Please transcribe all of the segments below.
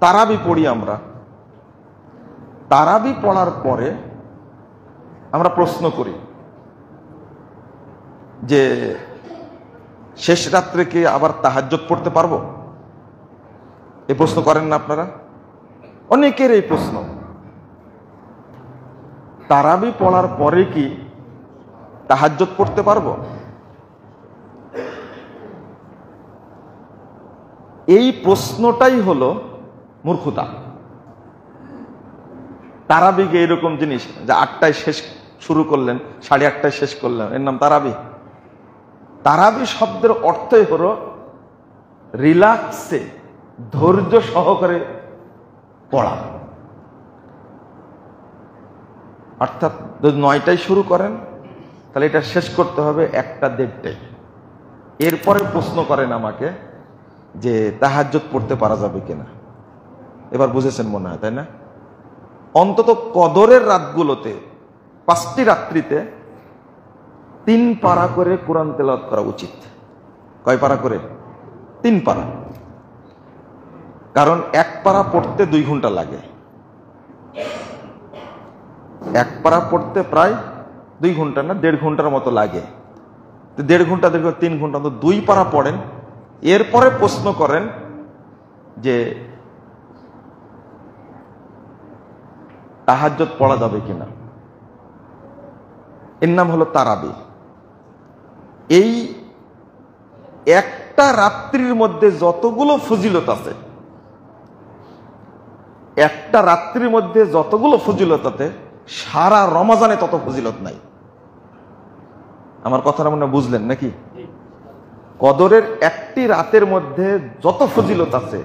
তারাবি পড়ি আমরা। তারাবি পড়ার পরে আমরা প্রশ্ন করি যে শেষ রাত্রে কি আবার তাহাজ্জুদ পড়তে পারবো? এই প্রশ্ন করেন না আপনারা? অনেকের এই প্রশ্ন। তারাবি পড়ার পরে কি তাহাজ্জুদ পড়তে পারবো? এই প্রশ্নটাই হলো মূর্খতা। তারাবিকে এরকম জিনিস যে 8টায় শেষ শুরু করলেন, 8:30টায় শেষ করলেন, এর নাম তারাবি? তারাবি শব্দের অর্থই হলো রিল্যাক্সে, ধৈর্য সহকারে পড়া। অর্থাৎ যদি 9টায় শুরু করেন তাহলে এটা শেষ করতে হবে 1টা-1:30টায়। এরপরে প্রশ্ন করেন আমাকে যে তাহাজ্জুদ পড়তে পারা যাবে কিনা। এবার বুঝেছেন মনে হয়, তাই না? অন্তত কদরের রাতগুলোতে 5টি রাত্রিতে 3 পারা করে কোরআন তেলাওয়াত করা উচিত। কয় পারা করে? 3 পারা। কারণ 1 পারা পড়তে 2 ঘন্টা লাগে। 1 পারা পড়তে প্রায় 2 ঘন্টা না 1.5 ঘন্টার মতো লাগে। তো 1.5 ঘন্টা 3 ঘন্টা তো 2 পারা পড়েন। এরপরে প্রশ্ন করেন যে তাহাজ্জুদ পড়া যাবে কিনা। এর নাম হলো তারাবি। এই একটা রাত্রির মধ্যে যতগুলো ফজিলত আছে, একটা রাত্রির মধ্যে যতগুলো ফজিলত আছে, সারা রমজানে তত ফজিলত নাই। আমার কথাটা মনে বুঝলেন নাকি? কদরের একটি রাতের মধ্যে যত ফজিলত আছে,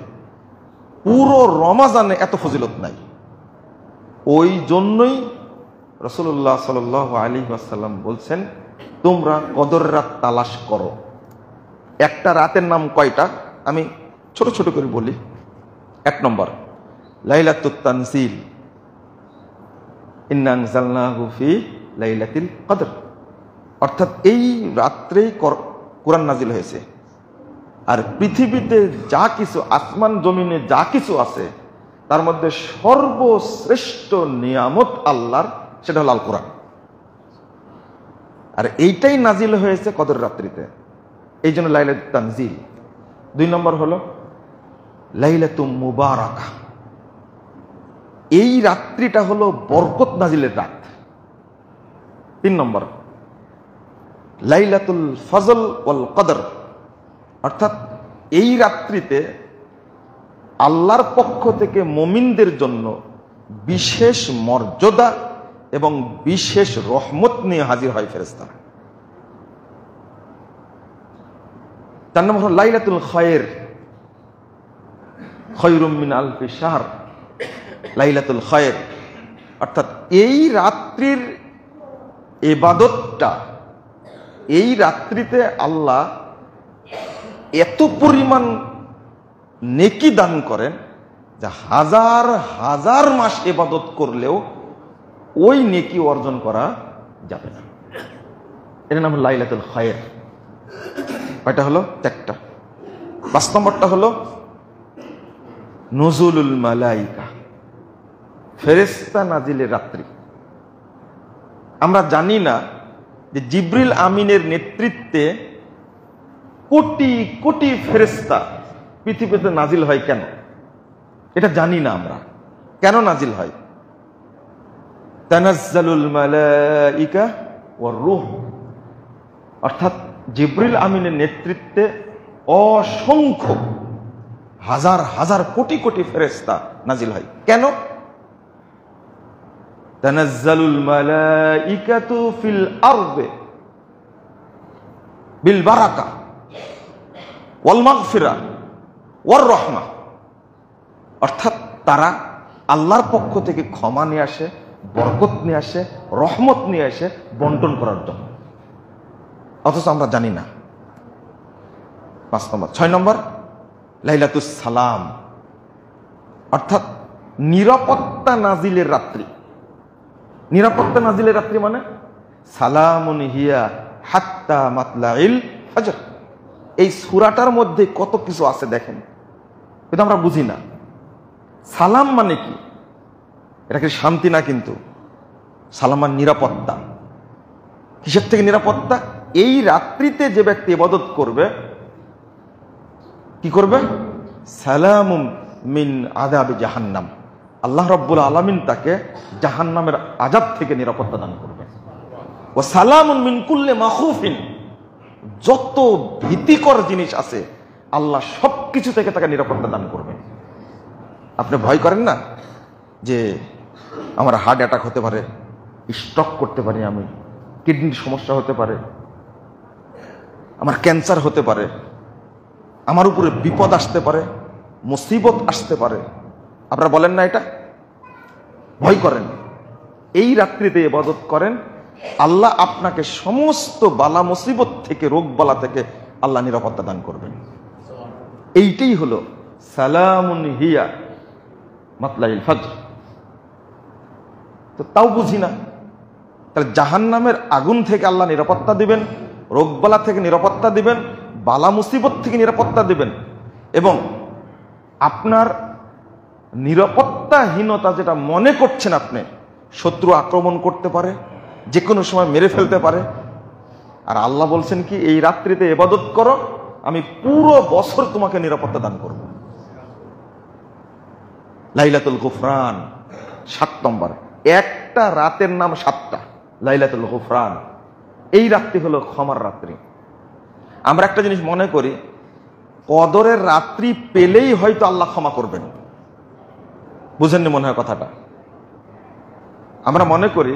পুরো রমজানে এত ফজিলত নাই। ওই জন্যই রাসূলুল্লাহ সাল্লাল্লাহু আলাইহি ওয়াসাল্লাম বলছেন, তোমরা কদরের রাত তালাশ করো। একটা রাতের নাম কয়টা? আমি ছোট ছোট করে বলি। 1 নম্বর লাইলাতুত তানজিল, ইন্না আনজালনাহু ফি লাইলাতিল কদর। অর্থাৎ এই রাত্রেই কোরআন নাজিল হয়েছে। আর পৃথিবীতে যা কিছু, আসমান জমিনে যা কিছু আছে, তার মধ্যে সর্বশ্রেষ্ঠ নিয়ামত আল্লাহর, সেটা হল আল কোরআন। আর এইটাই নাজিল হয়েছে কদর রাত্রিতে, এই জন্য লাইলাতুত তানজিল। 2 নম্বর হলো লাইলাতুম মুবারাকা। এই রাত্রিটা হলো বরকত নাজিলের রাত। 3 নম্বর লাইলাতুল ফজল ওয়াল কদর। অর্থাৎ এই রাত্রিতে আল্লাহর পক্ষ থেকে মুমিনদের জন্য বিশেষ মর্যাদা এবং বিশেষ রহমত নিয়ে হাজির হয় ফেরেশতারা। 4 নম্বর হলো লাইলাতুল খায়র, খায়রুম মিন আলফি শাহর। লাইলাতুল খায়র অর্থাৎ এই রাত্রির ইবাদতটা, এই রাত্রিতে আল্লাহ এত পরিমাণ নেকি দান করেন যে হাজার হাজার মাস ইবাদত করলেও ওই নেকি অর্জন করা যাবে না। এর নাম হলো লাইলাতুল খায়র। কয়টা হলো? 4টা। 5 নম্বরটা হলো নুজুলুল মালাইকা, ফেরেশতা নাজিলের রাত্রি। আমরা জানি না যে জিবরিল আমিনের নেতৃত্বে কোটি কোটি ফেরেশতা পৃথিবীতে নাজিল হয় কেন, এটা জানি না আমরা। কেন নাজিল হয়? তানাজ্জালুল মালাইকা ওয়ার রূহ, অর্থাৎ জিবরিল আমিনের নেতৃত্বে অসংখ্য হাজার হাজার কোটি কোটি ফেরেশতা নাজিল হয়। কেন? তানাজ্জালুল মালাইকাতু ফিল আরদি বিল বারাকা ওয়াল মাগফিরা ওয়ার রাহমা। অর্থাৎ তারা আল্লাহর পক্ষ থেকে ক্ষমা নিয়ে আসে, বরকত নিয়ে আসে, রহমত নিয়ে আসে বন্টন করার জন্য। অথচ আমরা জানি না। 5 নম্বর। 6 নম্বর লাইলাতুস সালাম, অর্থাৎ নিরাপত্তা নাজিলের রাত্রি। নিরাপত্তা নাজিলের রাত্রি মানে সালামুন হিয়া হাত্তা মাতলাইল ফজর। এই সূরাটার মধ্যে কত কিছু আছে দেখেন, কিন্তু আমরা বুঝি না। সালাম মানে কি? এটা কি শান্তি না, কিন্তু সালাম মানে নিরাপত্তা। কিসের থেকে নিরাপত্তা? এই রাত্রিতে যে ব্যক্তি ইবাদত করবে, কি করবে? সালামুম মিন আযাবি জাহান্নাম, আল্লাহ রাব্বুল আলামিন তাকে জাহান্নামের আযাব থেকে নিরাপত্তা দান করবে। ওয়া সালামুন মিন কুল্লি মাখুফিন, যত ভীতিকর জিনিস আছে আল্লাহ সবকিছু থেকে তাকে নিরাপত্তা দান করবে। আপনি ভয় করেন না যে আমার হার্ট অ্যাটাক হতে পারে, স্ট্রোক করতে পারি, আমি কিডনির সমস্যা হতে পারে, আমার ক্যান্সার হতে পারে, আমার উপরে বিপদ আসতে পারে, মুসিবত আসতে পারে। আপনারা বলেন না এটা? ভয় করেন। এই রাত্রিতে ইবাদত করেন, আল্লাহ আপনাকে সমস্ত বালা মুসিবত থেকে, রোগ বালা থেকে আল্লাহ নিরাপত্তা দান করবেন। এইটাই হলো সালামুন হিয়া মাতলাইল ফজর। তো তাও বুঝি না, তাহলে জাহান্নামের আগুন থেকে আল্লাহ নিরাপত্তা দিবেন, রোগবালা থেকে নিরাপত্তা দিবেন, বালা মুসিবত থেকে নিরাপত্তা দিবেন, এবং আপনার নিরাপত্তাহীনতা যেটা মনে করছেন আপনি, শত্রু আক্রমণ করতে পারে, যে কোনো সময় মেরে ফেলতে পারে। আর আল্লাহ বলছেন কি, এই রাত্রিতে ইবাদত করো, আমি পুরো বছর তোমাকে নিরাপত্তা দান করব। লাইলাতুল গুফরান 7 নম্বর, একটা রাতের নাম 7টা, লাইলাতুল গুফরান। এই রাত্রি হলো ক্ষমার রাত্রি। আমরা একটা জিনিস মনে করি, কদরের রাত্রি পেলেই হয়তো আল্লাহ ক্ষমা করবেন। বুঝেননি মনে হয় কথাটা? আমরা মনে করি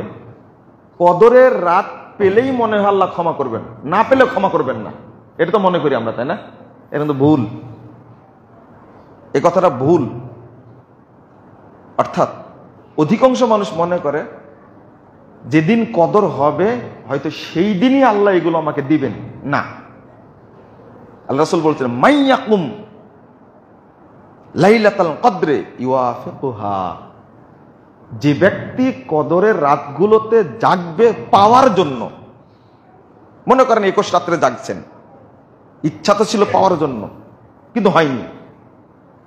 কদরের রাত পেলেই মনে হয় আল্লাহ ক্ষমা করবেন, না পেলে ক্ষমা করবেন না, এটা তো মনে করি আমরা, তাই না? এটা কিন্তু ভুল, এই কথাটা ভুল। অর্থাৎ অধিকাংশ মানুষ মনে করে যেদিন কদর হবে হয়তো সেই দিনই আল্লাহ এগুলো আমাকে দিবেন। না, আল্লাহ রাসূল বলছেন, মাইয়াকুম লাইলাতুল কদরে ইউয়াফিকুহা, যে ব্যক্তি কদরের রাতগুলোতে জাগবে পাওয়ার জন্য। মনে করেন 21 রাত্রে জাগছেন, ইচ্ছা তো ছিল পাওয়ার জন্য কিন্তু হয়নি।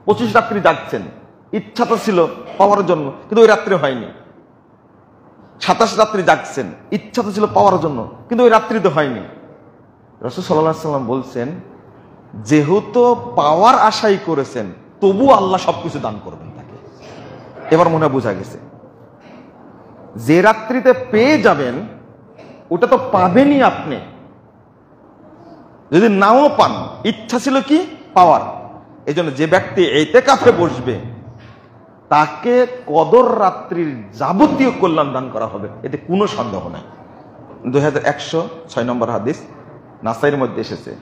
25 রাত্রি জাগছেন, ইচ্ছা তো ছিল পাওয়ার জন্য কিন্তু ওই রাত্রে হয়নি। 27 রাত্রি জাগছেন, ইচ্ছা তো ছিল পাওয়ার জন্য কিন্তু ওই রাত্রিতে হয়নি। রাসূল সাল্লাল্লাহু আলাইহি ওয়াসাল্লাম বলছেন, যেহেতু পাওয়ার আশাই করেছেন, তবু আল্লাহ সবকিছু দান করবেন তাকে। এবার মনে হয় বোঝা গেছে, যে রাত্রিতে পেয়ে যাবেন ওটা তো পাবেনই আপনি। যদি নাও পান, ইচ্ছা ছিল কি পাওয়ার। এই জন্য যে ব্যক্তি ইতিকাফে বসবে তাকে কদর রাত্রির যাবতীয় কল্যাণ দান করা হবে, এতে কোনো সন্দেহ নাই। 2106 নম্বর হাদিস, নাসাইর মধ্যে এসেছে।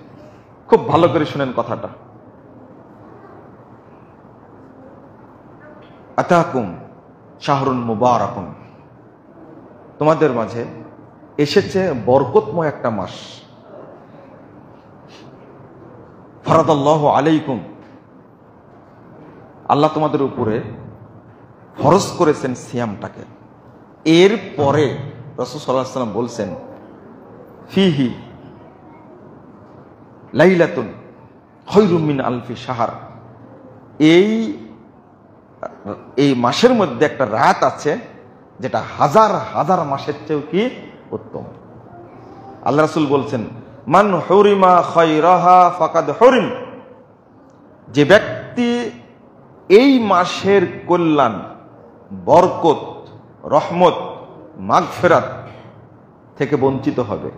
খুব ভালো করে শুনেন কথাটা। আতাকুম শাহরুন মুবারাকুন, তোমাদের মাঝে এসেছে বরকতময় একটা মাস। ফরাদাল্লাহু আলাইকুম, আল্লাহ তোমাদের উপরে ফরজ করেছেন সিয়ামটাকে। এরপরে রাসূল সাল্লাল্লাহু আলাইহি ওয়াসাল্লাম বলছেন, ফিহি লাইলাতুন খায়রুম মিন আলফি শাহর, এই মাসের মধ্যে একটা রাত আছে যেটা হাজার হাজার মাসের চেয়েও কি উত্তম। আল্লাহ রাসূল বলছেন, মান হুরিমা খায়রাহা ফাকাদ হুরিম, যে ব্যক্তি এই মাসের কল্যাণ, বরকত, রহমত, মাগফিরাত থেকে বঞ্চিত হবে,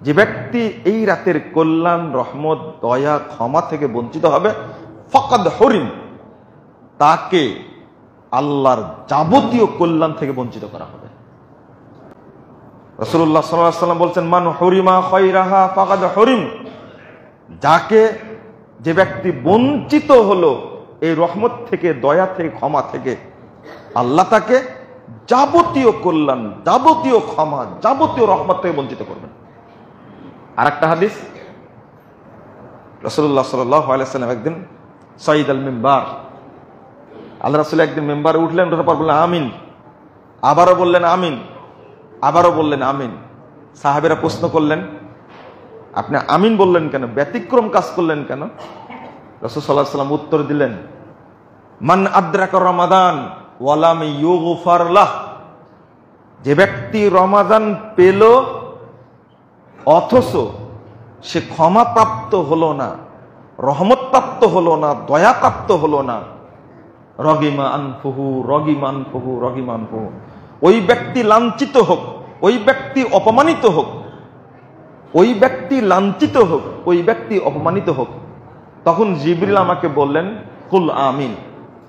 যে ব্যক্তি এই রাতের কল্যাণ, রহমত, দয়া, ক্ষমা থেকে বঞ্চিত হবে, ফাকাদ হুরিম, তাকে আল্লাহর যাবতীয় কল্যাণ থেকে বঞ্চিত করা হবে। রাসূলুল্লাহ সাল্লাল্লাহু আলাইহি ওয়াসাল্লাম বলছেন, মান হুরিমা খায়রাহা ফাকাদ হুরিম, যে ব্যক্তি বঞ্চিত হলো এই রহমত থেকে, দয়া থেকে, ক্ষমা থেকে, আল্লাহ তাকে যাবতীয় কল্যাণ, যাবতীয় ক্ষমা, যাবতীয় রহমত থেকে বঞ্চিত করবেন। আর একটা হাদিস, রাসূলুল্লাহ সাল্লাল্লাহু আলাইহি ওয়াসাল্লাম একদিন সাইদ আল মিম্বার, আল্লাহ রাসূল একদিন মেম্বারে উঠলেন, ওঠার পর বললেন আমিন, আবারও বললেন আমিন, আবারও বললেন আমিন। সাহাবীরা প্রশ্ন করলেন, আপনি আমিন বললেন কেন, ব্যতিক্রম কাজ করলেন কেন? রাসূল সাল্লাল্লাহু আলাইহি ওয়াসাল্লাম উত্তর দিলেন, মান আদ্রাকা রমাদান ওয়ালাম ইউগফার লাহ, যে ব্যক্তি রমাদান পেল অথচ সে ক্ষমাপ্রাপ্ত হলো না, রহমতপ্রাপ্ত হলো না, দয়াপ্রাপ্ত হলো না, রগিমা আনফুহু রগিমা আনফুহু রগিমা আনফুহু, ওই ব্যক্তি লাঞ্ছিত হোক, ওই ব্যক্তি অপমানিত হোক, ওই ব্যক্তি লাঞ্ছিত হোক, ওই ব্যক্তি অপমানিত হোক। তখন জিবরিল আমাকে বললেন কুল আমিন,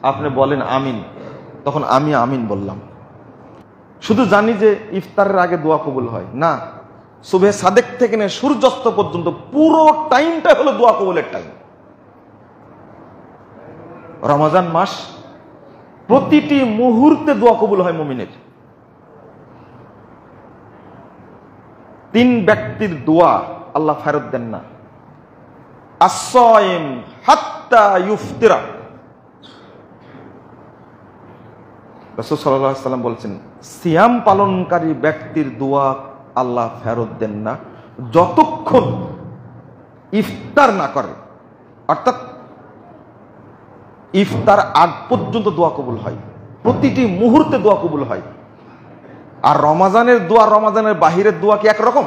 আপনি বলেন আমিন। তখন আমি আমিন বললাম। শুধু জানি যে ইফতারের আগে দোয়া কবুল হয় না, সুবহে সাদেক থেকে নিয়ে সূর্যাস্ত পর্যন্ত পুরো টাইমটা হলো দোয়া কবুলের টাইম। রমজান মাস প্রতিটি মুহূর্তে দোয়া কবুল হয় মুমিনের। 3 ব্যক্তির দোয়া আল্লাহ ফেরত দেন না। as-সাইম হাত্তা ইফতিরা, রাসূল সাল্লাল্লাহু আলাইহি ওয়াসাল্লাম বলেছেন সিয়াম পালনকারী ব্যক্তির দোয়া আল্লাহ ফেরত দেন না যতক্ষণ ইফতার না করে, অর্থাৎ ইফতার আগ পর্যন্ত দোয়া কবুল হয়, প্রতিটি মুহূর্তে দোয়া কবুল হয়। আর রমাজানের দোয়া রমাজানের বাহিরের দোয়া কি একরকম?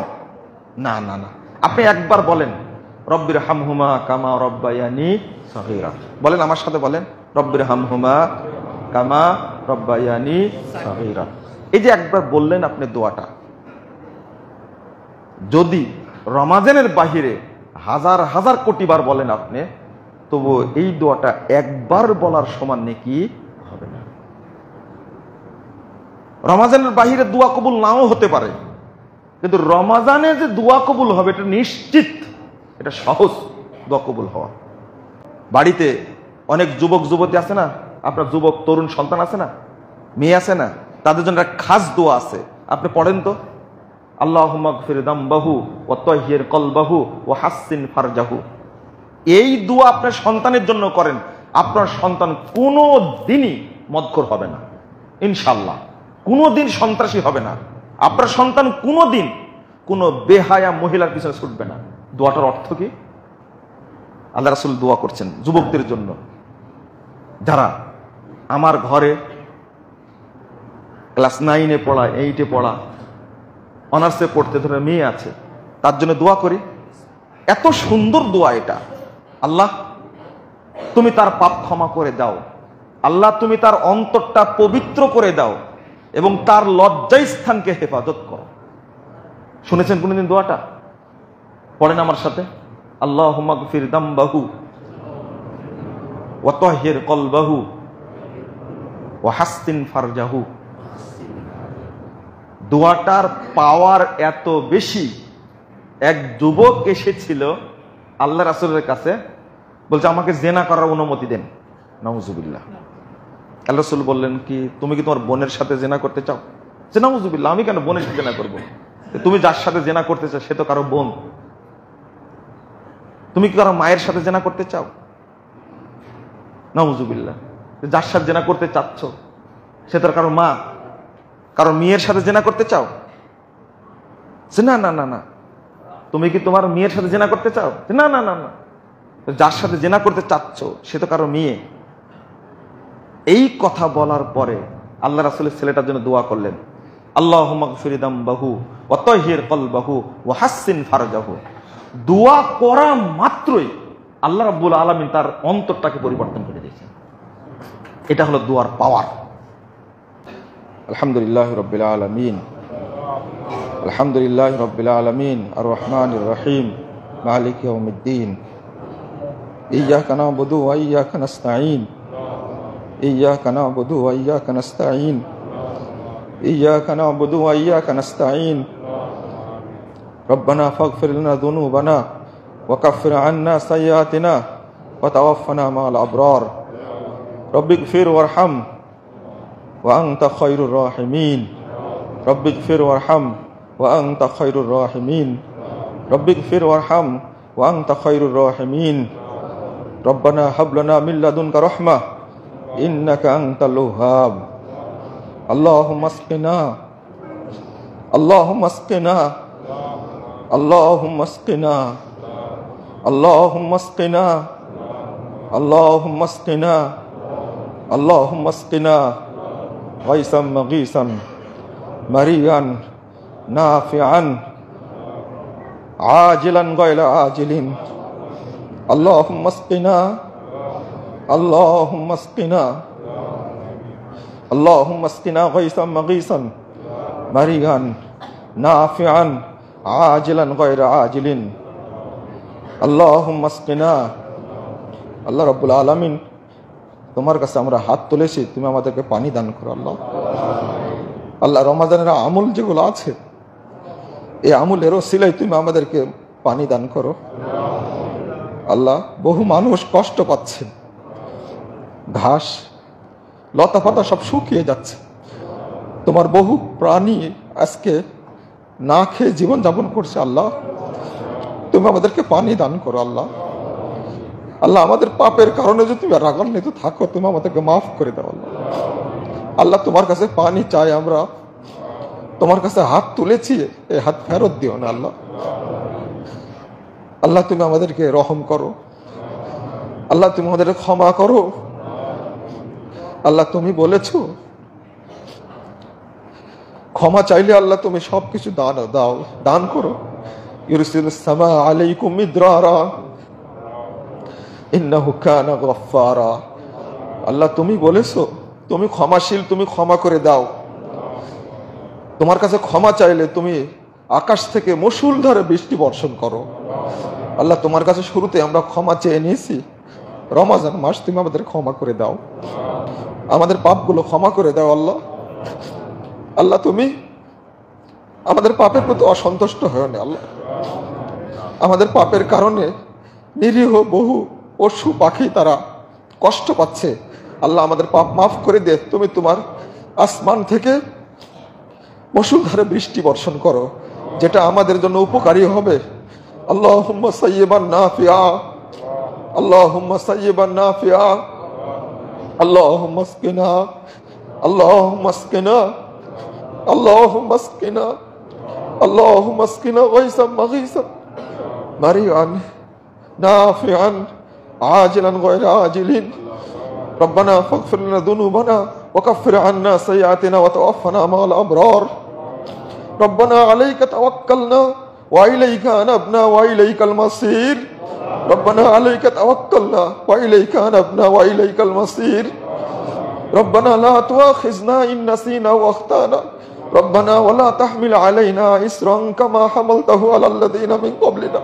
না না না। আপনি একবার বলেন রব্বির হামহুমা কামা রব্বায়ানি সগীরা, বলেন আমার সাথে বলেন রব্বির হামহুমা কামা রব্বায়ানি সগীরা। এই যে একবার বললেন আপনি দোয়াটা, যদি রমাজানের বাহিরে হাজার হাজার কোটি বার বলেন আপনি, তবু এই দোয়াটা একবার বলার সমান নেকি হবে না। রমাজানের বাহিরে দোয়া কবুল নাও হতে পারে, কিন্তু রমাজানে যে দোয়া কবুল হবে এটা নিশ্চিত, এটা সহজ দোয়া কবুল হওয়া। বাড়িতে অনেক যুবক যুবতী আছে না, আপনার যুবক তরুণ সন্তান আছে না, মেয়ে আছে না, তাদের জন্য একটা খাস দোয়া আছে, আপনি পড়েন তো, আল্লাহুম্মা গফির যামবাহু ওয়া তাহহির কলবাহু ওয়া হাসসিন ফারজাহু। এই দোয়া আপনার সন্তানের জন্য করেন, আপনার সন্তান কোনো দিনই মদখোর হবে না ইনশাআল্লাহ, কোনোদিন সন্ত্রাসী হবে না, আপনার সন্তান কোনোদিন কোনো বেহায়া মহিলার পিছনে ছুটবে না। দোয়াটার অর্থ কি? আল্লাহ রাসূল দোয়া করছেন যুবকদের জন্য, যারা আমার ঘরে ক্লাস 9-এ পড়া, 8-এ পড়া, অনার্সে পড়তে ধরে মেয়ে আছে, তার জন্য দোয়া করি। এত সুন্দর দোয়া এটা, আল্লাহ তুমি তার পাপ ক্ষমা করে দাও, আল্লাহ তুমি তার অন্তরটা পবিত্র করে দাও এবং তার লজ্জাই স্থানকে হেফাজত করো। শুনেছেন কোনদিন দোয়াটা? পড়েন আমার সাথে, আল্লাহুম্মা গফির যামবাহু ওয়া তাহহির কলবাহু ওয়া হাসসিন ফারজাহু। দোয়াটার পাওয়ার এত বেশি, এক যুবক এসেছিল আল্লাহ রাসূলের কাছে, বলছে আমাকে জেনা করার অনুমতি দেন। নাউজুবিল্লাহ। আল্লাহ রাসূল বললেন কি তুমি কি তোমার বোনের সাথে জেনা করতে চাও? যে নাউজুবিল্লাহ, আমি কেন বোনের সাথে জেনা করব? তুমি যার সাথে জেনা করতে চাও সে তো কারো বোন। তুমি কি কারো মায়ের সাথে জেনা করতে চাও? নাউজুবিল্লাহ। যার সাথে জেনা করতে চাচ্ছ সে তো কারো মা, কারো মেয়ের সাথে জেনা করতে চাও? না না না না। তুমি কি তোমার মেয়ের সাথে জেনা করতে চাও? না না না না। যার সাথে জেনা করতে চাচ্ছ সে তো কারো মেয়ে। এই কথা বলার পরে আল্লাহ রাসূলের ছেলেটার জন্য দোয়া করলেন, আল্লাহুম্মা গফির যামবাহু ওয়া তাহহির কলবাহু ওয়া হাসসিন ফারজাহু। দোয়া করা মাত্রই আল্লাহ রাব্বুল আলামিন তার অন্তরটাকে পরিবর্তন করে দিয়েছেন। এটা হলো দোয়ার পাওয়ার। আলহামদুলিল্লাহি রাব্বিল আলামিন, আলহামদুলিল্লাহি রাব্বিল আলামিন, আর রহমানির রহিম, মালিক ইয়াউমিদ্দিন, ইয়্যাকা না'বুদু ওয়া ইয়্যাকা নাস্তাঈন, ইয়্যাকা না'বুদু ওয়া ইয়্যাকা নাস্তাঈন, ইয়্যাকা না'বুদু ওয়া ইয়্যাকা নাস্তাঈন। রব্বানা ফাগফির লানা যুনুবানা ওয়া কাফির আন্না সাইয়্যাতিনা ওয়া তাওয়াফানা মা'আল আবরার। রব্বিগফির ওয়ারহাম ওয়া আনতা খায়রুর রাহিমিন। রব্বিগফির ওয়ারহাম ওয়া আনতা খায়রুর রাহিমিন। রব্বিগফির ওয়ারহাম ওয়া আনতা খায়রুর রাহিমিন। রব্বানা হাব লানা মিন লাদুনকা রাহমাহ ইন্নাকা আনতাল ওয়াহ্হাব। আল্লাহুম্মা আসকিনা, আল্লাহুম্মা আসকিনা, আল্লাহুম্মা আসকিনা, আল্লাহুম্মা আসকিনা, আল্লাহুম্মা আসকিনা, আল্লাহুম্মা আসকিনা গায়সাম মাগীসান মারিয়ান নাফিআন আজিলান গায়রা আজিলিন আল্লাহুম্মা আসকিনা আল্লাহুম্মা আসকিনা আল্লাহুম্মা আসকিনা গায়সাম মাগীসান মারিয়ান নাফিআন আজিলান গায়রা আজিলিন আল্লাহুম্মা আসকিনা। আল্লাহ রাব্বুল আলামিন, তোমার কাছে আমরা হাত তুলেছি, তুমি আমাদেরকে পানি দান করো আল্লাহ। আল্লাহ, রমাদানের আমল যেগুলো আছে, এই আমলের ওসিলায় তুমি আমাদেরকে পানি দান করো আল্লাহ। বহু মানুষ কষ্ট পাচ্ছে, ঘাস লতা পাতা সব শুকিয়ে যাচ্ছে, তোমার বহু প্রাণী আজকে না খেয়ে জীবন যাপন করছে আল্লাহ, তুমি আমাদেরকে পানি দান করো আল্লাহ। আল্লাহ, আমাদের পাপের কারণে যদি তুমি রাগান্বিত থাকো, তুমি আমাদেরকে মাফ করে দাও আল্লাহ। আল্লাহ, তোমার কাছে পানি চাই, আমরা তোমার কাছে হাত তুলেছি, এই হাত ফেরত দিও না আল্লাহ। আল্লাহ, তুমি আমাদেরকে রহম করো আল্লাহ, তুমি আমাদের ক্ষমা করো আল্লাহ। তুমি বলেছো ক্ষমা চাইলে আল্লাহ তুমি সবকিছু দান করো। ইউরসিলুস সামা আলাইকুম মিদরারা ইন্নাহু কানা গফফারা। আল্লাহ, তুমি বলেছো তুমি ক্ষমাশীল, তুমি ক্ষমা করে দাও। তোমার কাছে ক্ষমা চাইলে তুমি আকাশ থেকে মুষলধারে বৃষ্টি বর্ষণ করো আল্লাহ। তোমার কাছে শুরুতে আমরা ক্ষমা চেয়ে নিয়েছি, রমজান মাস তুমি আমাদের ক্ষমা করে দাও, আমাদের পাপগুলো ক্ষমা করে দাও আল্লাহ। আল্লাহ, তুমি আমাদের পাপের প্রতি অসন্তুষ্ট হও না আল্লাহ। আমাদের পাপের কারণে নিরীহ বহু পশু পাখি তারা কষ্ট পাচ্ছে আল্লাহ, আমাদের পাপ মাফ করে দে। তুমি তোমার আসমান থেকে মুষলধারে বৃষ্টি বর্ষণ করো, যেটা আমাদের জন্য উপকারী হবে। আল্লাহুম্মা সাইয়্যিবান নাফিআ, আল্লাহুম্মা সাইয়্যিবান নাফিআ, আল্লাহুম্মা আসকিনা, আল্লাহুম্মা আসকিনা, আল্লাহুম্মা আসকিনা, আল্লাহুম্মা আসকিনা গায়সাম মাগীসান মারিয়ান নাফিআন আজিলান গায়রা আজিলিন রব্বানা ফাগফির লানা যুনুবানা ওয়া কাফির আন্না সাইয়্যাতিনা ওয়া তাওয়াফানা মা'আল আবরার। রব্বানা আলাইকা তাওয়াক্কালনা ওয়া ইলাইকা আনাবনা ওয়া ইলাইকাল মাসির। রব্বানা আলাইকা তাওয়াক্কালনা ওয়া ইলাইকা আনাবনা ওয়া ইলাইকাল মাসির। রব্বানা লা তুআখিযনা ইন নাসিনা ওয়া আখতানা। রব্বানা ওয়া লা তাহমিল আলাইনা ইসরান কামা হামালতাহু আলাল লাযিনা মিন ক্বাবলিনা।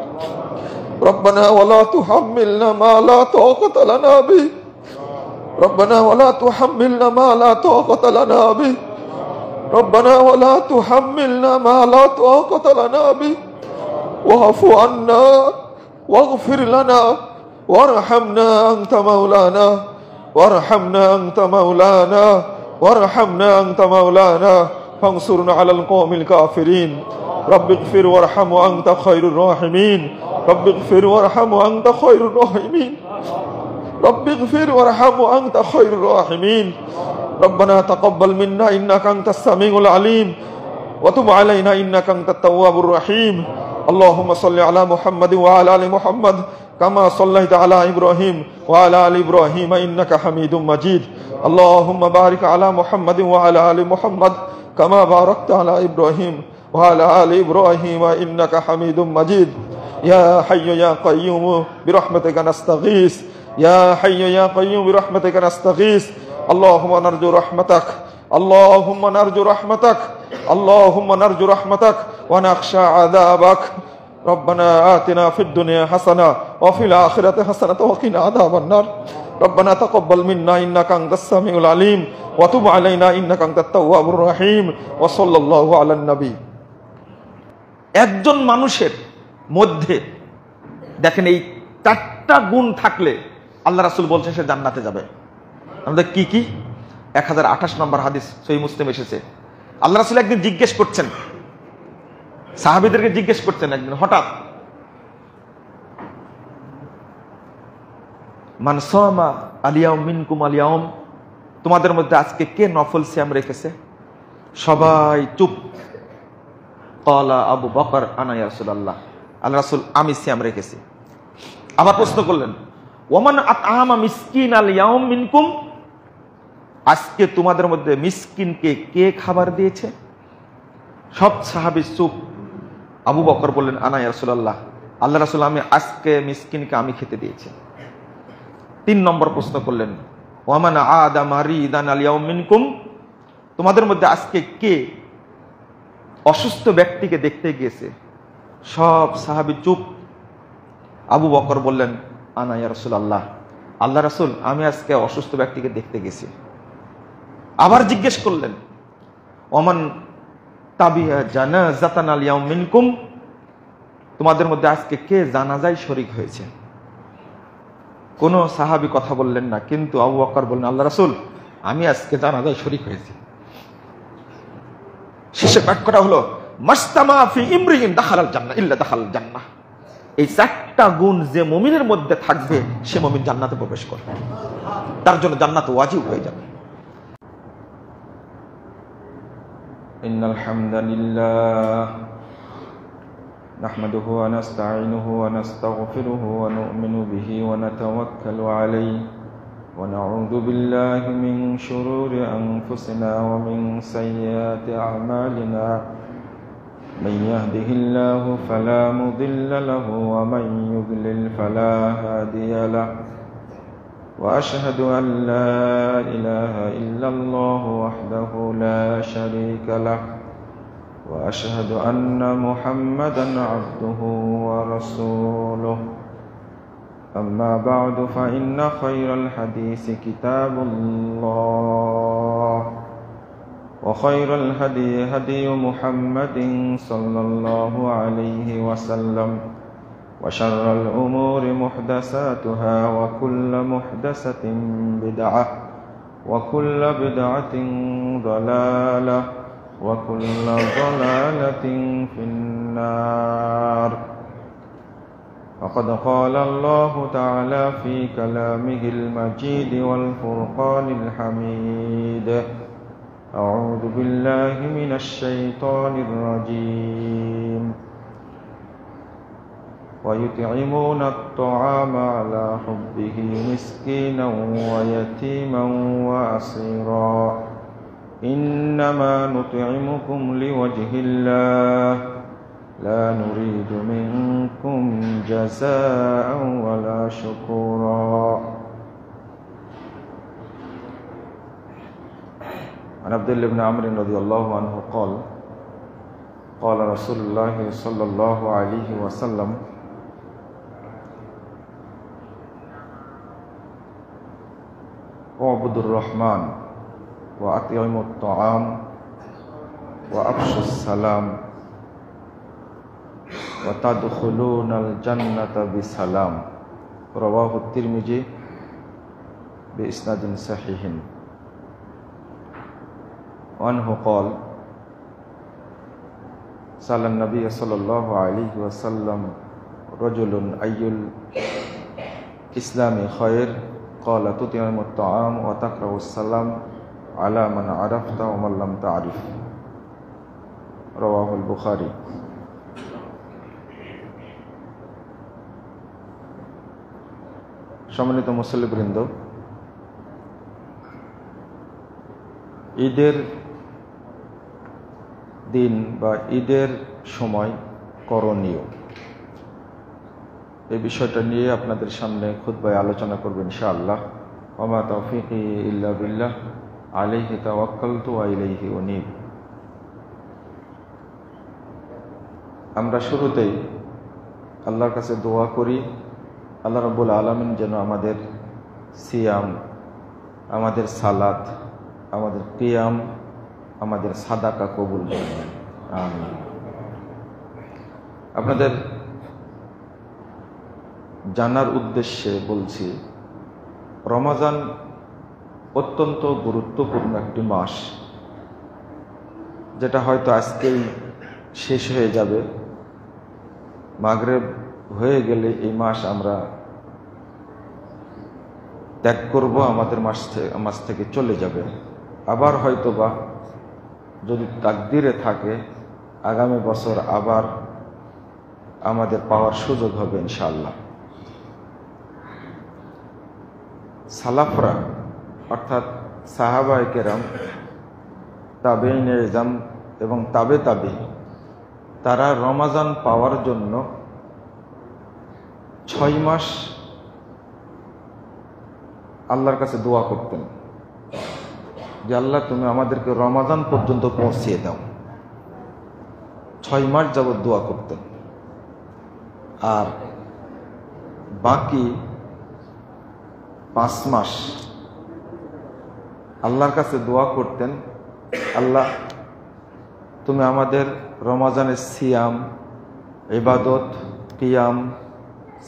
রব্বানা ওয়া লা তুহাম্মিলনা মা লা তাকাতা লানা বিহি। ربنا ولا تحملنا ما لا طاقة لنا به. ربنا ولا تحملنا ما لا طاقة لنا به. واعف عنا واغفر لنا وارحمنا أنت مولانا وارحمنا أنت مولانا وارحمنا أنت مولانا فانصرنا على القوم الكافرين. رب اغفر وارحم وأنت خير الراحمين. رب اغفر وارحم وأنت خير الراحمين. رب اغفر وارحم وأنت خير الراحمين. ربنا تقبل منا إنك أنت السميع العليم وتب علينا إنك أنت التواب الرحيم. اللهم صل على محمد وعلى آل محمد كما صليت على إبراهيم وعلى آل إبراهيم إنك حميد مجيد. اللهم بارك على محمد وعلى آل محمد كما باركت على إبراهيم وعلى آل إبراهيم إنك حميد مجيد. يا حي يا قيوم برحمتك نستغيث. يا حي يا قيوم برحمتك نستغيث. اللهم نرجو رحمتك، اللهم نرجو رحمتك، اللهم نرجو رحمتك ونخشى عذابك. ربنا آتنا في الدنيا حسنة وفي الآخرة حسنة وقنا عذاب النار. ربنا تقبل منا إنك أنت السميع العليم وتب علينا إنك أنت التواب الرحيم. وصلى الله على النبي. একজন মানুষের মধ্যে দেখেন এই চারটা গুণ থাকলে আল্লাহ রাসূল বলছেন সে জান্নাতে যাবে। আমাদের কি কি? 1028 নম্বর হাদিস সহিহ মুসলিম এসেছে। আল্লাহ রাসূল একদিন জিজ্ঞেস করছেন, সাহাবীদেরকে জিজ্ঞেস করছেন একদিন হঠাৎ, মান সামা আলিয়াউম মিনকুম আলিয়াউম, তোমাদের মধ্যে আজকে কে নফল সিয়াম রেখেছে? সবাই চুপ। ক্বালা আবু বকর আনা ইয়া রাসূলুল্লাহ, আল্লাহ রাসূল আমি সিয়াম রেখেছি। আবার প্রশ্ন করলেন, ওমান আতআমা মিসকিন আল ইয়াউম মিনকুম, আজকে তোমাদের মধ্যে মিসকিনকে কে খাবার দিয়েছে? সব সাহাবী চুপ। আবু বকর বললেন, আনা ইয়া রাসূলুল্লাহ, আল্লাহ রাসূল, আমি আজকে মিসকিনকে আমি খেতে দিয়েছি। 3 নম্বর প্রশ্ন করলেন, ওয়ামান আদা মারিদান আল ইয়াউম মিনকুম, তোমাদের মধ্যে আজকে কে অসুস্থ ব্যক্তিকে দেখতে গিয়েছে? সব সাহাবী চুপ। আবু বকর বললেন, আনা ইয়া রাসূলুল্লাহ, আল্লাহ রাসূল, আমি আজকে অসুস্থ ব্যক্তিকে দেখতে গেছি। আবার জিজ্ঞেস করলেন, ওমান তাবিয়া জানাজাতান আল ইয়াউম মিনকুম, তোমাদের মধ্যে আজকে কে জানাজায় শরীক হয়েছে? কোন সাহাবী কথা বললেন না, কিন্তু আবু বকর বললেন, আল্লাহ রাসূল, আমি আজকে জানাজায় শরীক হয়েছি। শেষে পাঠ করা হলো, মাসতামা ফি ইমরিইন দাখালাল জান্নাহ ইল্লা দাখালাল জান্নাহ। এই 4টা গুণ যে মুমিনের মধ্যে থাকবে, সে মুমিন জান্নাতে প্রবেশ করবে, তার জন্য জান্নাত ওয়াজিব হয়ে যাবে। ইন্নাল হামদালিল্লাহ নাহমাদুহু ওয়া নাস্তাঈনুহু ওয়া নাস্তাগফিরুহু ওয়া নু'মিনু বিহি ওয়া নাতাওয়াক্কালু আলাইহি ওয়া নাউযু বিল্লাহি মিন শুরুরি আনফুসিনা ওয়া মিন সাইয়্যাতি আ'মালিনা। من يهده الله فلا مضل له ومن يضلل فلا هادي له وأشهد أن لا إله إلا الله وحده لا شريك له وأشهد أن محمدا عبده ورسوله. أما بعد فإن خير الحديث كتاب الله وخير الهدي هدي محمد صلى الله عليه وسلم وشر الأمور محدثاتها وكل محدثة بدعة وكل بدعة ضلالة وكل ضلالة في النار. فقد قال الله تعالى في كلامه المجيد والفرقان الحميد: أعوذ بالله من الشيطان الرجيم. ويطعمون الطعام على حبه مسكينا ويتيما وأسيرا إنما نطعمكم لوجه الله لا نريد منكم جزاء ولا شكورا. عن عبد الله بن عمرو رضي الله عنه قال قال رسول الله صلى الله عليه وسلم: اعبدوا الرحمن وأطعموا الطعام وأفشوا السلام وتدخلون الجنة بسلام. رواه الترمذي بإسناد صحيح. وعنه قال: سأل النبي صلى الله عليه وسلم رجل أي الإسلام خير؟ قال: تطعم الطعام وتقرأ السلام على من عرفت ومن لم تعرف. رواه البخاري. সম্মানিত মুসল্লিবৃন্দ, ঈদের দিন বা ঈদের সময় করণীয়, এই বিষয়টা নিয়ে আপনাদের সামনে খুতবায় আলোচনা করব ইনশাআল্লাহ। ওয়া মা তাওফীকি ইল্লা বিল্লাহ, আলাইহি তাওয়াক্কালতু ওয়া ইলাইহি উনীব। আমরা শুরুতেই আল্লাহর কাছে দোয়া করি, আল্লাহ রাব্বুল আলামিন যেন আমাদের সিয়াম, আমাদের সালাত, আমাদের কিয়াম, আমাদের সাদাকা কবুল করেন। আমিন। আপনাদের জানার উদ্দেশ্যে বলছি, রমাজান অত্যন্ত গুরুত্বপূর্ণ একটি মাস, যেটা হয়তো আজকেই শেষ হয়ে যাবে। মাগরিব হয়ে গেলে এই মাস আমরা ত্যাগ করব, আমাদের মাস থেকে চলে যাবে। আবার হয়তোবা যদি তাকদিরে থাকে আগামী বছর আবার আমাদের পাওয়ার সুযোগ হবে ইনশাআল্লাহ। সালাফরা অর্থাৎ সাহাবায়ে কেরাম, তাবেঈনে ইজম এবং তাবে তাবেঈন, তারা রমাজান পাওয়ার জন্য 6 মাস আল্লাহর কাছে দোয়া করতেন যে আল্লাহ তুমি আমাদেরকে রমাজান পর্যন্ত পৌঁছিয়ে দাও। 6 মাস যাবত দোয়া করতেন। আর বাকি 5 মাস আল্লাহর কাছে দোয়া করতেন, আল্লাহ তুমি আমাদের রমাজানের সিয়াম, ইবাদত, কিয়াম,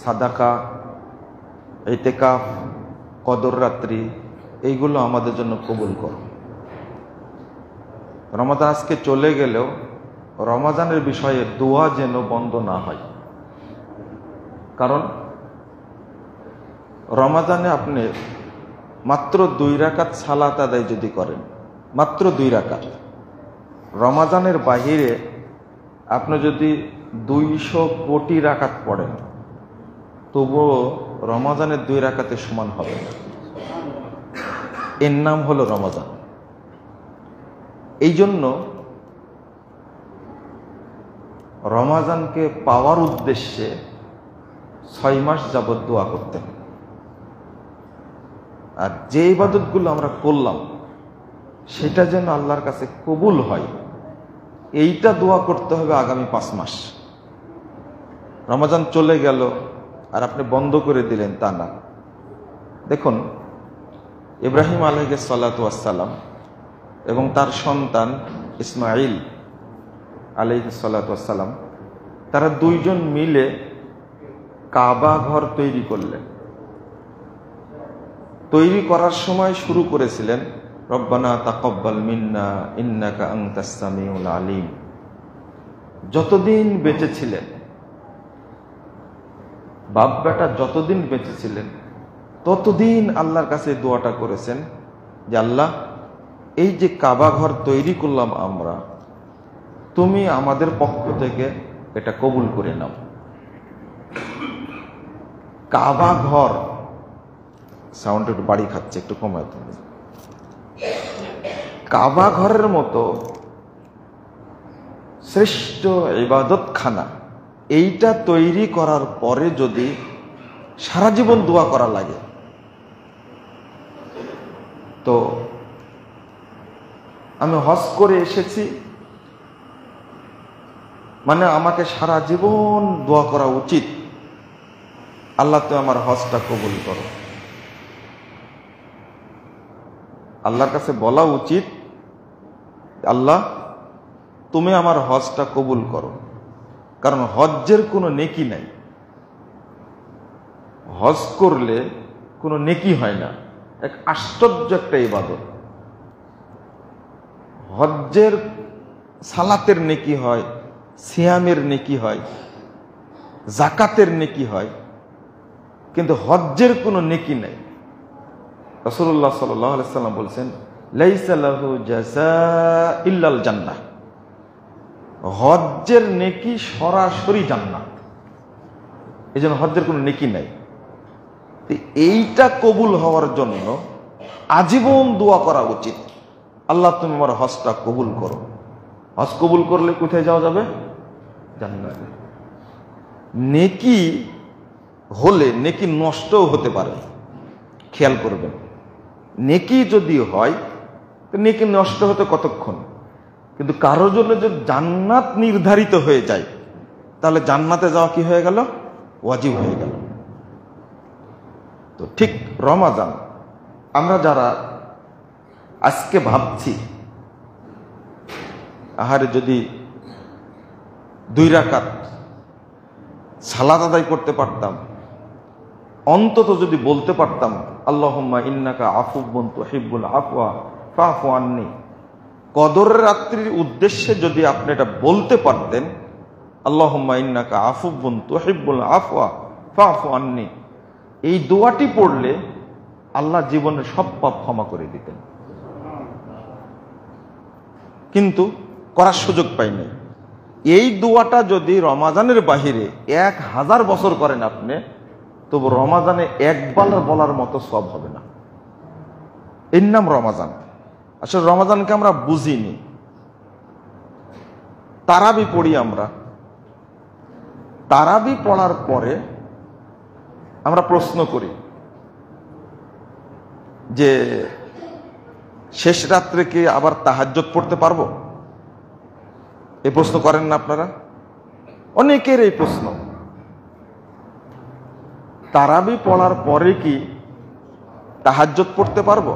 সাদাকা, ইতিকাফ, কদর রাত্রি এইগুলো আমাদের জন্য কবুল করো। রমাজান আজকে চলে গেলেও রমাজানের বিষয়ে দোয়া যেন বন্ধ না হয়। কারণ রমাজানে আপনি মাত্র 2 রাকাত সালাত আদায় যদি করেন, মাত্র 2 রাকাত, রমাজানের বাহিরে আপনি যদি 200 কোটি রাকাত পড়েন তবুও রমাজানের 2 রাকাতের সমান হবে না। এর নাম হলো রমাজান। এই জন্য রমাজানকে পাওয়ার উদ্দেশ্যে 6 মাস যাবত দোয়া করতেন। আর যে ইবাদতগুলো আমরা করলাম সেটা যেন আল্লাহর কাছে কবুল হয়, এইটা দোয়া করতে হবে আগামী 5 মাস। রমাজান চলে গেল আর আপনি বন্ধ করে দিলেন তা না। দেখুন, ইব্রাহিম আলাইহিস সালাতু ওয়াস সালাম এবং তার সন্তান ইসমাঈল আলাইহিস সালাতু ওয়াস সালাম, তারা 2 জন মিলে কাবা ঘর তৈরি করলেন। তৈরি করার সময় শুরু করেছিলেন রব্বানা তাকাব্বাল মিন্না ইন্নাকা আনতাস সামিউল আলিম। যতদিন বেঁচে ছিলেন, বাপ বেটা যতদিন বেঁচে ছিলেন, ততদিন আল্লাহর কাছে দোয়াটা করেছেন যে আল্লাহ, এই যে কাবা ঘর তৈরি করলাম আমরা, তুমি আমাদের পক্ষ থেকে এটা কবুল করে নাও। কাবা ঘর, সাউন্ড একটু বাড়ি খাচ্ছে, একটু কমায় তুমি। কাবা ঘরের মতো শ্রেষ্ঠ ইবাদতখানা, এইটা তৈরি করার পরে যদি সারা জীবন দোয়া করা লাগে, তো আমি হজ করে এসেছি মানে আমাকে সারা জীবন দোয়া করা উচিত, আল্লাহ তুমি আমার হজটা কবুল করো। আল্লাহর কাছে বলা উচিত, আল্লাহ তুমি আমার হজটা কবুল করো। কারণ হজ্জের কোনো নেকি নাই, হজ করলে কোনো নেকি হয় না। এক আশ্চর্য একটা ইবাদত। হজ্জের সালাতের নেকি হয়, সিয়ামের নেকি হয়, জাকাতের নেকি হয়, কিন্তু হজ্জের কোনো নেকি নাই। রাসূলুল্লাহ সাল্লাল্লাহু আলাইহি ওয়াসাল্লাম বলছেন, লাইসা লাহু জাযাা ইল্লাল জান্নাহ। হজ্জের নেকি সরাসরি জান্নাত। এই জন্য হজ্জের কোনো নেকি নাই। এইটা কবুল হওয়ার জন্য আজীবন দোয়া করা উচিত, আল্লাহ তুমি আমার হজটা কবুল করো। হজ কবুল করলে কোথায় যাওয়া যাবে? জান্নাতে। নেকি হলে নেকি নষ্টও হতে পারে, খেয়াল করবেন। নেকি যদি হয় তো নেকি নষ্ট হতে কতক্ষণ, কিন্তু কারোর জন্য যদি জান্নাত নির্ধারিত হয়ে যায় তাহলে জান্নাতে যাওয়া কি হয়ে গেল? ওয়াজিব হয়ে গেল। তো ঠিক রমাজান আমরা যারা আজকে ভাবছি আহারে যদি 2 রাকাত সালাত আদায় করতে পারতাম, অন্তত যদি বলতে পারতাম আল্লাহুম্মা ইন্নাকা আফুবুন তুহিব্বুল আফওয়া ফাফু আন্নি, কদরের রাত্রির উদ্দেশ্যে যদি আপনি এটা বলতে পারতেন আল্লাহুম্মা ইন্নাকা আফুবুন তুহিব্বুল আফওয়া ফাফু আন্নি, এই দোয়াটি পড়লে আল্লাহ জীবনের সব পাপ ক্ষমা করে দিতেন। কিন্তু করার সুযোগ পাইনি। এই দোয়াটা যদি রমাজানের বাহিরে 1000 বছর করেন আপনি, তবু রমাজানে একবার বলার মতো সওয়াব হবে না। এর নাম রমাজান। আসলে রমাজানকে আমরা বুঝিনি। তারাবি পড়ি আমরা, তারাবি পড়ার পরে আমরা প্রশ্ন করি যে শেষ রাত্রে কি আবার তাহাজ্জুদ পড়তে পারবো? এই প্রশ্ন করেন না আপনারা? অনেকের এই প্রশ্ন। তারাবি পড়ার পরে কি তাহাজ্জুদ পড়তে পারবো?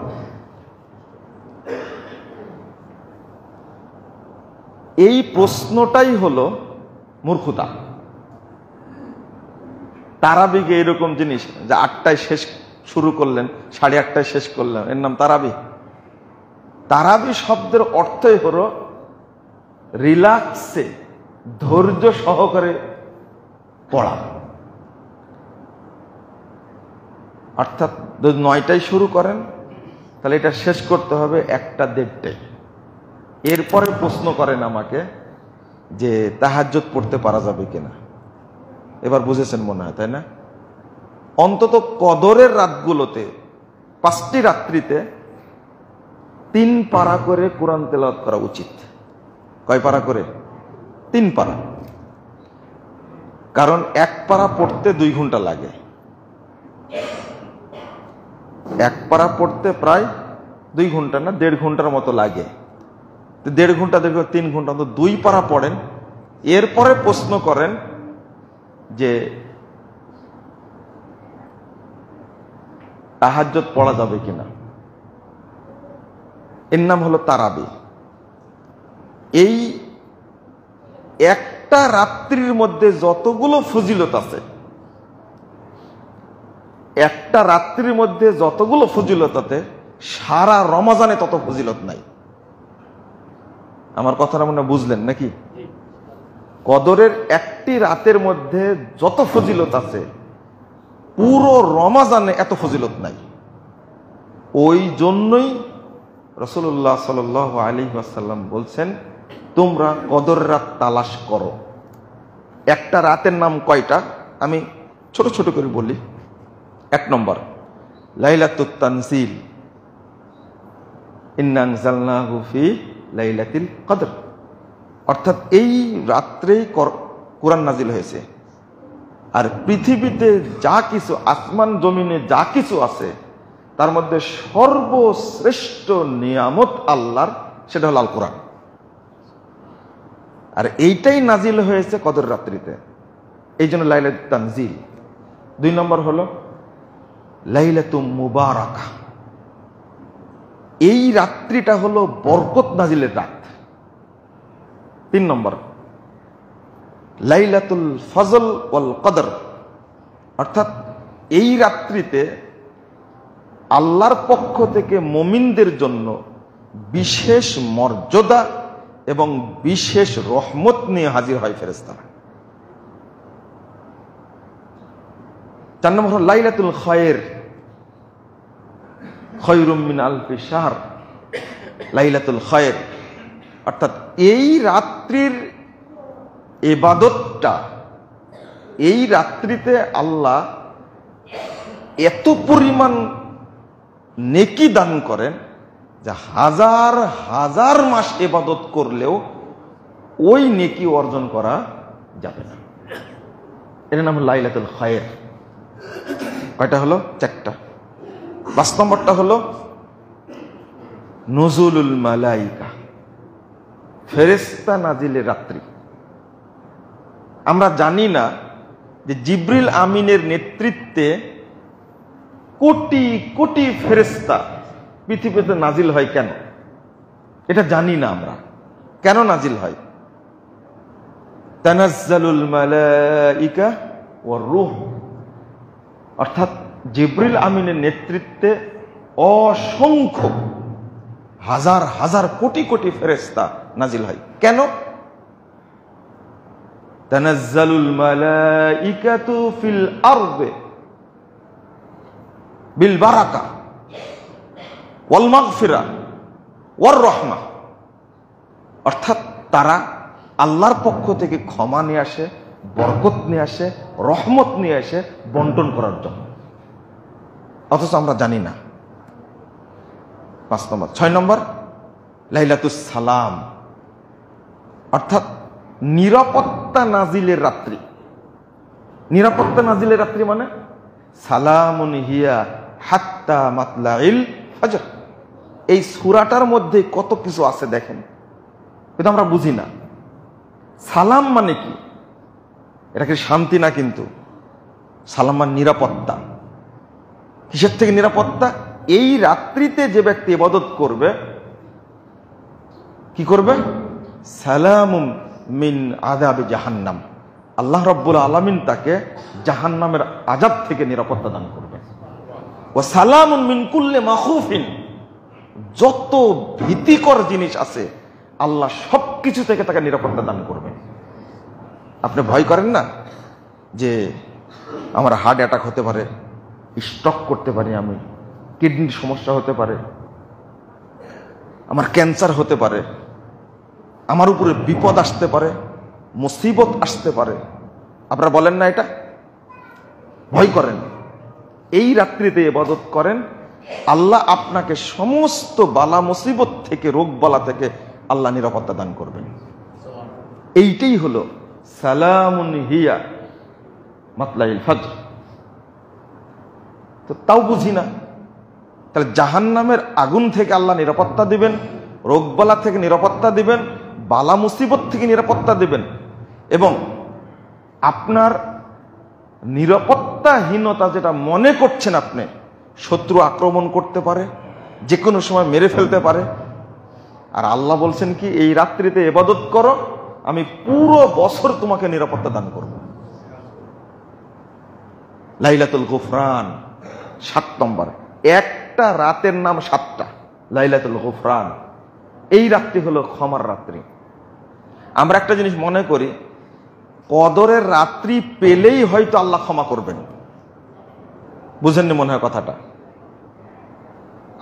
এই প্রশ্নটাই হলো মূর্খতা। তারাবিকে এরকম জিনিস যে 8টায় শেষ শুরু করলেন, 8:30টায় শেষ করলেন, এর নাম তারাবি? তারাবি শব্দের অর্থই হলো রিল্যাক্সে, ধৈর্য সহকারে পড়া। অর্থাৎ যদি 9টায় শুরু করেন তাহলে এটা শেষ করতে হবে 1টা-1:30টায়। এরপরে প্রশ্ন করেন আমাকে যে তাহাজ্জুদ পড়তে পারা যাবে কিনা। এবার বুঝেছেন মনে হয়, তাই না? অন্তত কদরের রাতগুলোতে 5টি রাত্রিতে 3 পারা করে কোরআন তেলাওয়াত করা উচিত। কয় পারা করে? 3 পারা। কারণ 1 পারা পড়তে 2 ঘন্টা লাগে। 1 পারা পড়তে প্রায় 2 ঘন্টা না, 1.5 ঘন্টার মতো লাগে। 1.5 ঘন্টা 3 ঘন্টা, তো 2 পারা পড়েন। এরপরে প্রশ্ন করেন যে তাহাজ্জুদ পড়া যাবে কিনা। এর নাম হলো তারাবি। এই একটা রাত্রির মধ্যে যতগুলো ফজিলত আছে, একটা রাত্রির মধ্যে যতগুলো ফজিলত আছে, সারা রমজানে তত ফজিলত নাই। আমার কথাটা মনে বুঝলেন নাকি? কদরের একটি রাতের মধ্যে যত ফজিলত আছে, পুরো রমজানে এত ফজিলত নাই। ওই জন্যই রাসূলুল্লাহ সাল্লাল্লাহু আলাইহি ওয়াসাল্লাম বলছেন, তোমরা কদর রাত তালাশ করো। একটা রাতের নাম কয়টা? আমি ছোট ছোট করে বলি। 1 নম্বর লাইলাতুত তানজিল, ইন্না আনজালনাহু ফি লাইলাতিল কদর। অর্থাৎ এই রাত্রেই কোরআন নাজিল হয়েছে। আর পৃথিবীতে যা কিছু, আসমান জমিনে যা কিছু আছে, তার মধ্যে সর্বশ্রেষ্ঠ নিয়ামত আল্লাহর, সেটা হলো আল কোরআন। আর এইটাই নাজিল হয়েছে কদর রাত্রিতে, এই জন্য লাইলাতুত তানজিল। 2 নম্বর হলো লাইলাতুম মুবারাকা। এই রাত্রিটা হলো বরকত নাজিলের রাত। 3 নম্বর লাইলাতুল ফজল ওয়াল কদর। অর্থাৎ এই রাত্রিতে আল্লাহর পক্ষ থেকে মুমিনদের জন্য বিশেষ মর্যাদা এবং বিশেষ রহমত নিয়ে হাজির হয় ফেরেশতারা। 4 নম্বর হলো লাইলাতুল খায়র, খায়রুম মিন আলফি শাহর। লাইলাতুল খায়র অর্থাৎ এই রাত্রির ইবাদতটা, এই রাত্রিতে আল্লাহ এত পরিমাণ নেকি দান করেন যে হাজার হাজার মাস ইবাদত করলেও ওই নেকি অর্জন করা যাবে না। এর নাম হলো লাইলাতুল খায়র। কয়টা হলো? 4টা। 5 নম্বরটা হলো নুজুলুল মালাইকা, ফেরেশতা নাজিলের রাত্রি। আমরা জানি না যে জিবরিল আমিনের নেতৃত্বে কোটি কোটি ফেরেশতা পৃথিবীতে নাজিল হয় কেন, এটা জানি না আমরা। কেন নাজিল হয়? তানাজ্জালুল মালাইকা ওয়ার রূহ। অর্থাৎ জিবরিল আমিনের নেতৃত্বে অসংখ্য হাজার হাজার কোটি কোটি ফেরেশতা নাজিল হয়। কেন? তানাজ্জালুল মালাইকাতু ফিল আরদি বিল বারাকা ওয়াল মাগফিরা ওয়ার রাহমা। অর্থাৎ তারা আল্লাহর পক্ষ থেকে ক্ষমা নিয়ে আসে, বরকত নিয়ে আসে, রহমত নিয়ে আসে বন্টন করার জন্য। অথচ আমরা জানি না। 5 নম্বর। 6 নম্বর লাইলাতুস সালাম, অর্থাৎ নিরাপত্তা নাজিলের রাত্রি। নিরাপত্তা নাজিলের রাত্রি মানে সালামুন হিয়া হাত্তা মাতলাইল ফজর। এই সূরাটার মধ্যে কত কিছু আছে দেখেন, কিন্তু আমরা বুঝি না। সালাম মানে কি? এটা কি শান্তি না, কিন্তু সালাম মানে নিরাপত্তা। কিসের থেকে নিরাপত্তা? এই রাত্রিতে যে ব্যক্তি ইবাদত করবে, কি করবে? সালামুম মিন আযাবি জাহান্নাম, আল্লাহ রাব্বুল আলামিন তাকে জাহান্নামের আযাব থেকে নিরাপত্তা দান করবেন। ওয়া সালামুন মিন কুল্লি মাখুফিন, যত ভীতিকর জিনিস আছে আল্লাহ সবকিছু থেকে তাকে নিরাপত্তা দান করবেন। আপনি ভয় করেন না যে আমার হার্ট অ্যাটাক হতে পারে, স্ট্রোক করতে পারি, আমি কিডনির সমস্যা হতে পারে, আমার ক্যান্সার হতে পারে, আমার উপরে বিপদ আসতে পারে, মুসিবত আসতে পারে। আপনারা বলেন না এটা? ভয় করেন। এই রাত্রিতে ইবাদত করেন, আল্লাহ আপনাকে সমস্ত বালা মুসিবত থেকে, রোগ বালা থেকে আল্লাহ নিরাপত্তা দান করবেন। এইটাই হলো সালামুন হিয়া মাতলাইল ফজর। তো তাও বুঝি না, তাহলে জাহান্নামের আগুন থেকে আল্লাহ নিরাপত্তা দিবেন, রোগবালা থেকে নিরাপত্তা দিবেন, বালা মুসিবত থেকে নিরাপত্তা দিবেন, এবং আপনার নিরাপত্তাহীনতা যেটা মনে করছেন আপনি, শত্রু আক্রমণ করতে পারে, যে কোনো সময় মেরে ফেলতে পারে। আর আল্লাহ বলছেন কি, এই রাত্রিতে ইবাদত করো, আমি পুরো বছর তোমাকে নিরাপত্তা দান করব। লাইলাতুল গুফরান 7 নম্বর। একটা রাতের নাম 7টা, লাইলাতুল গুফরান। এই রাত্রি হলো ক্ষমার রাত্রি। আমরা একটা জিনিস মনে করি, কদরের রাত্রি পেলেই হয়তো আল্লাহ ক্ষমা করবেন। বুঝেননি মনে হয় কথাটা?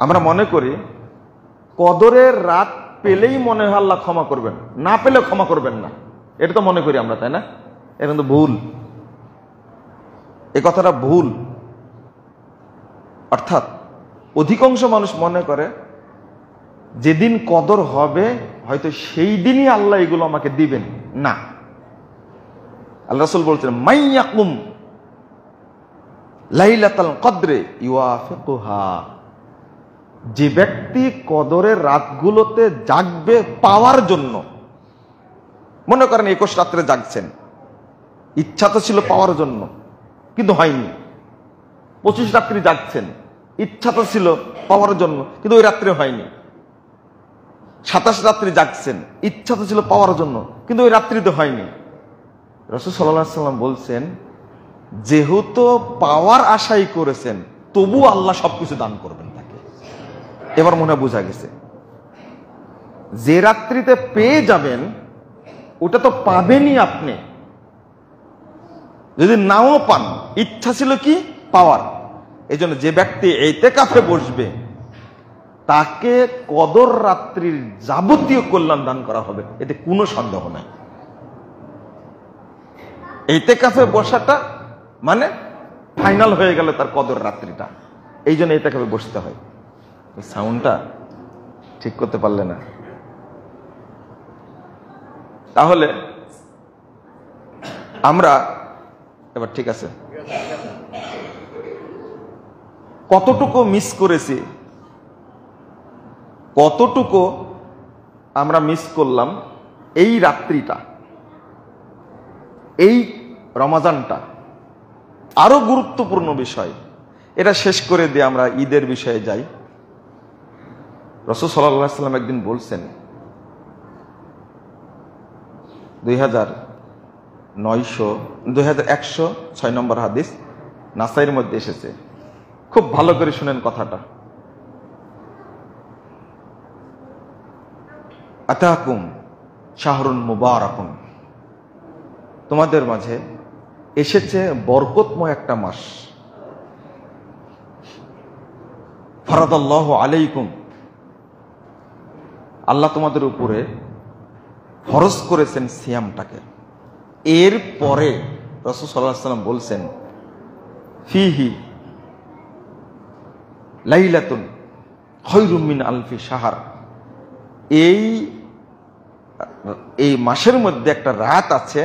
আমরা মনে করি কদরের রাত পেলেই মনে হয় আল্লাহ ক্ষমা করবেন, না পেলে ক্ষমা করবেন না, এটা তো মনে করি আমরা, তাই না? এটা কিন্তু ভুল, এই কথাটা ভুল। অর্থাৎ অধিকাংশ মানুষ মনে করে যেদিন কদর হবে হয়তো সেই দিনই আল্লাহ এগুলো আমাকে দিবেন। না, আল্লাহ রাসূল বলছেন, মাইয়াকুম লাইলাতুল কদরে ইউয়াফিকুহা, যে ব্যক্তি কদরের রাতগুলোতে জাগবে পাওয়ার জন্য। মনে করেন 21 রাত্রে জাগছেন, ইচ্ছা তো ছিল পাওয়ার জন্য কিন্তু হয়নি। 25 রাত্রি জাগছেন, ইচ্ছা তো ছিল পাওয়ার জন্য কিন্তু ওই রাত্রে হয়নি। 27 রাত্রি জাগছেন, ইচ্ছা তো ছিল পাওয়ার জন্য কিন্তু ওই রাত্রিতে হয়নি। রাসূল সাল্লাল্লাহু আলাইহি ওয়াসাল্লাম বলছেন, যেহেতু পাওয়ার আশাই করেছেন, তবু আল্লাহ সবকিছু দান করবেন তাকে। এবার মনে বোঝা গেছে, যে রাত্রিতে পেয়ে যাবেন ওটা তো পাবেনই আপনি। যদি নাও পান, ইচ্ছা ছিল কি পাওয়ার। এই জন্য যে ব্যক্তি ইতিকাফে বসবে তাকে কদর রাত্রির যাবতীয় কল্যাণ দান করা হবে, এতে কোনো সন্দেহ নাই। ইতিকাফে বসাটা মানে ফাইনাল হয়ে গেল তার কদর রাত্রিটা। এই জন্য ইতিকাফে বসতে হয়। সাউন্ডটা ঠিক করতে পারলে না? তাহলে আমরা এবার ঠিক আছে, কতটুকু মিস করেছি, কতটুকু আমরা মিস করলাম এই রাত্রিটা, এই রমাজানটা। আরো গুরুত্বপূর্ণ বিষয়, এটা শেষ করে দিয়ে আমরা ঈদের বিষয়ে যাই। রাসূল সাল্লাল্লাহু আলাইহি ওয়াসাল্লাম একদিন বলছেন, 2106 নম্বর হাদিস, নাসাইর মধ্যে এসেছে। খুব ভালো করে শুনেন কথাটা। আতাকুম শাহরুন মুবারাকুন, তোমাদের মাঝে এসেছে বরকতময় একটা মাস। ফারাদাল্লাহু আলাইকুম, আল্লাহ তোমাদের উপরে ফরজ করেছেন সিয়ামটাকে। এর পরে রাসূল সাল্লাল্লাহু আলাইহি ওয়াসাল্লাম বলছেন, ফিহি লাইলাতুন খায়রুম মিন আলফি শাহর, এই মাসের মধ্যে একটা রাত আছে